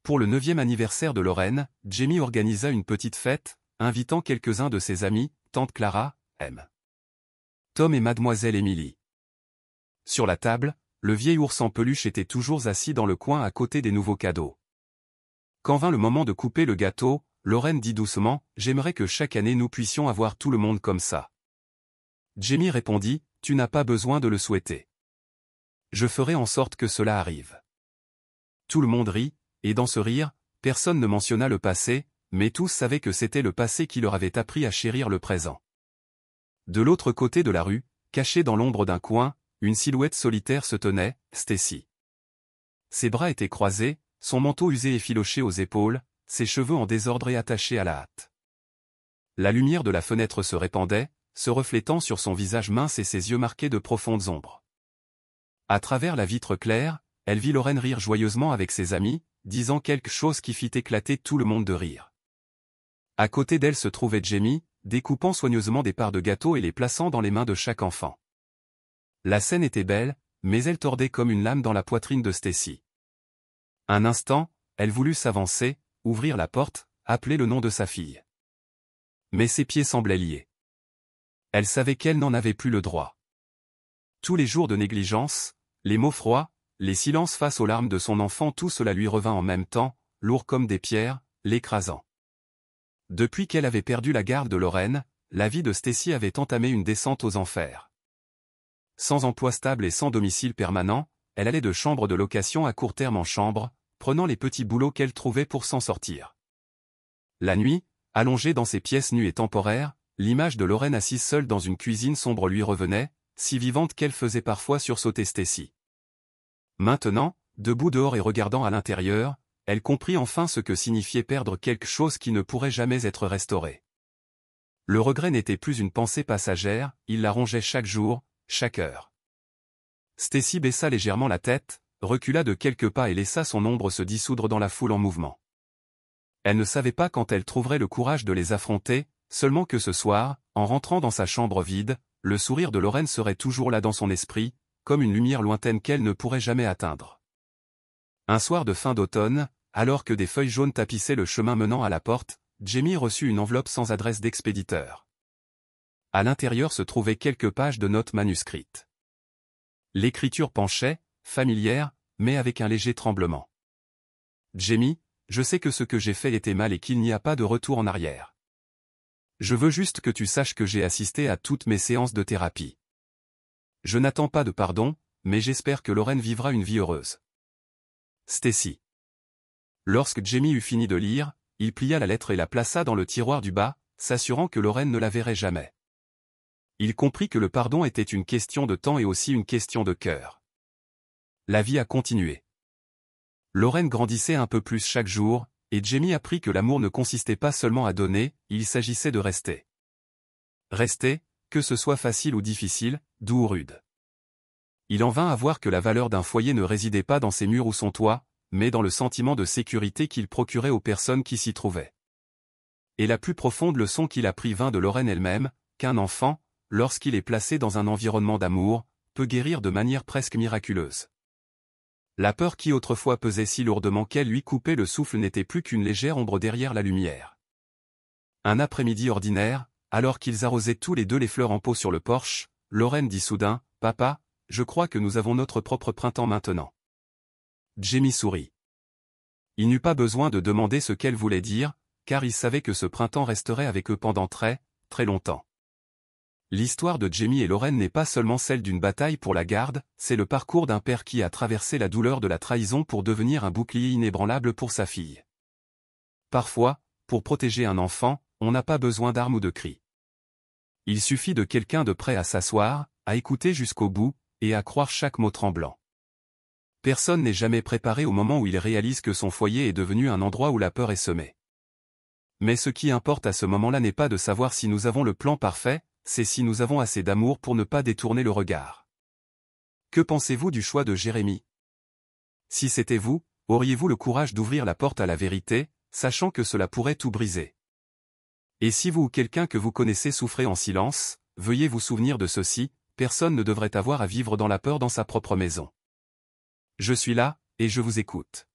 Pour le 9e anniversaire de Lorraine, Jamie organisa une petite fête, invitant quelques-uns de ses amis, tante Clara, M. Tom et mademoiselle Émilie. Sur la table, le vieil ours en peluche était toujours assis dans le coin à côté des nouveaux cadeaux. Quand vint le moment de couper le gâteau, Lorraine dit doucement, « J'aimerais que chaque année nous puissions avoir tout le monde comme ça. » Jamie répondit, « Tu n'as pas besoin de le souhaiter. Je ferai en sorte que cela arrive. » Tout le monde rit, et dans ce rire, personne ne mentionna le passé, mais tous savaient que c'était le passé qui leur avait appris à chérir le présent. De l'autre côté de la rue, cachée dans l'ombre d'un coin, une silhouette solitaire se tenait, Stacy. Ses bras étaient croisés, son manteau usé effiloché aux épaules, ses cheveux en désordre et attachés à la hâte. La lumière de la fenêtre se répandait, se reflétant sur son visage mince et ses yeux marqués de profondes ombres. À travers la vitre claire, elle vit Lorraine rire joyeusement avec ses amis, disant quelque chose qui fit éclater tout le monde de rire. À côté d'elle se trouvait Jamie, découpant soigneusement des parts de gâteau et les plaçant dans les mains de chaque enfant. La scène était belle, mais elle tordait comme une lame dans la poitrine de Stacy. Un instant, elle voulut s'avancer, ouvrir la porte, appeler le nom de sa fille. Mais ses pieds semblaient liés. Elle savait qu'elle n'en avait plus le droit. Tous les jours de négligence, les mots froids, les silences face aux larmes de son enfant, tout cela lui revint en même temps, lourd comme des pierres, l'écrasant. Depuis qu'elle avait perdu la garde de Lorraine, la vie de Stacy avait entamé une descente aux enfers. Sans emploi stable et sans domicile permanent, elle allait de chambre de location à court terme en chambre, prenant les petits boulots qu'elle trouvait pour s'en sortir. La nuit, allongée dans ses pièces nues et temporaires, l'image de Lorraine assise seule dans une cuisine sombre lui revenait, si vivante qu'elle faisait parfois sursauter Stacy. Maintenant, debout dehors et regardant à l'intérieur, elle comprit enfin ce que signifiait perdre quelque chose qui ne pourrait jamais être restauré. Le regret n'était plus une pensée passagère, il la rongeait chaque jour, chaque heure. Stacy baissa légèrement la tête, recula de quelques pas et laissa son ombre se dissoudre dans la foule en mouvement. Elle ne savait pas quand elle trouverait le courage de les affronter, seulement que ce soir, en rentrant dans sa chambre vide, le sourire de Lorraine serait toujours là dans son esprit, comme une lumière lointaine qu'elle ne pourrait jamais atteindre. Un soir de fin d'automne, alors que des feuilles jaunes tapissaient le chemin menant à la porte, Jamie reçut une enveloppe sans adresse d'expéditeur. À l'intérieur se trouvaient quelques pages de notes manuscrites. L'écriture penchait, familière, mais avec un léger tremblement. « Jamie, je sais que ce que j'ai fait était mal et qu'il n'y a pas de retour en arrière. Je veux juste que tu saches que j'ai assisté à toutes mes séances de thérapie. Je n'attends pas de pardon, mais j'espère que Lorraine vivra une vie heureuse. Stacy. » Lorsque Jamie eut fini de lire, il plia la lettre et la plaça dans le tiroir du bas, s'assurant que Lorraine ne la verrait jamais. Il comprit que le pardon était une question de temps et aussi une question de cœur. La vie a continué. Lorraine grandissait un peu plus chaque jour, et Jamie apprit que l'amour ne consistait pas seulement à donner, il s'agissait de rester. Rester, que ce soit facile ou difficile, doux ou rude. Il en vint à voir que la valeur d'un foyer ne résidait pas dans ses murs ou son toit, mais dans le sentiment de sécurité qu'il procurait aux personnes qui s'y trouvaient. Et la plus profonde leçon qu'il apprit vint de Lorraine elle-même, qu'un enfant, lorsqu'il est placé dans un environnement d'amour, peut guérir de manière presque miraculeuse. La peur qui autrefois pesait si lourdement qu'elle lui coupait le souffle n'était plus qu'une légère ombre derrière la lumière. Un après-midi ordinaire, alors qu'ils arrosaient tous les deux les fleurs en pot sur le porche, Lorraine dit soudain, « Papa, je crois que nous avons notre propre printemps maintenant. » Jamie sourit. Il n'eut pas besoin de demander ce qu'elle voulait dire, car il savait que ce printemps resterait avec eux pendant très, très longtemps. L'histoire de Jamie et Lorraine n'est pas seulement celle d'une bataille pour la garde, c'est le parcours d'un père qui a traversé la douleur de la trahison pour devenir un bouclier inébranlable pour sa fille. Parfois, pour protéger un enfant, on n'a pas besoin d'armes ou de cris. Il suffit de quelqu'un de prêt à s'asseoir, à écouter jusqu'au bout, et à croire chaque mot tremblant. Personne n'est jamais préparé au moment où il réalise que son foyer est devenu un endroit où la peur est semée. Mais ce qui importe à ce moment-là n'est pas de savoir si nous avons le plan parfait, c'est si nous avons assez d'amour pour ne pas détourner le regard. Que pensez-vous du choix de Jérémie? Si c'était vous, auriez-vous le courage d'ouvrir la porte à la vérité, sachant que cela pourrait tout briser? Et si vous ou quelqu'un que vous connaissez souffrez en silence, veuillez vous souvenir de ceci, personne ne devrait avoir à vivre dans la peur dans sa propre maison. Je suis là, et je vous écoute.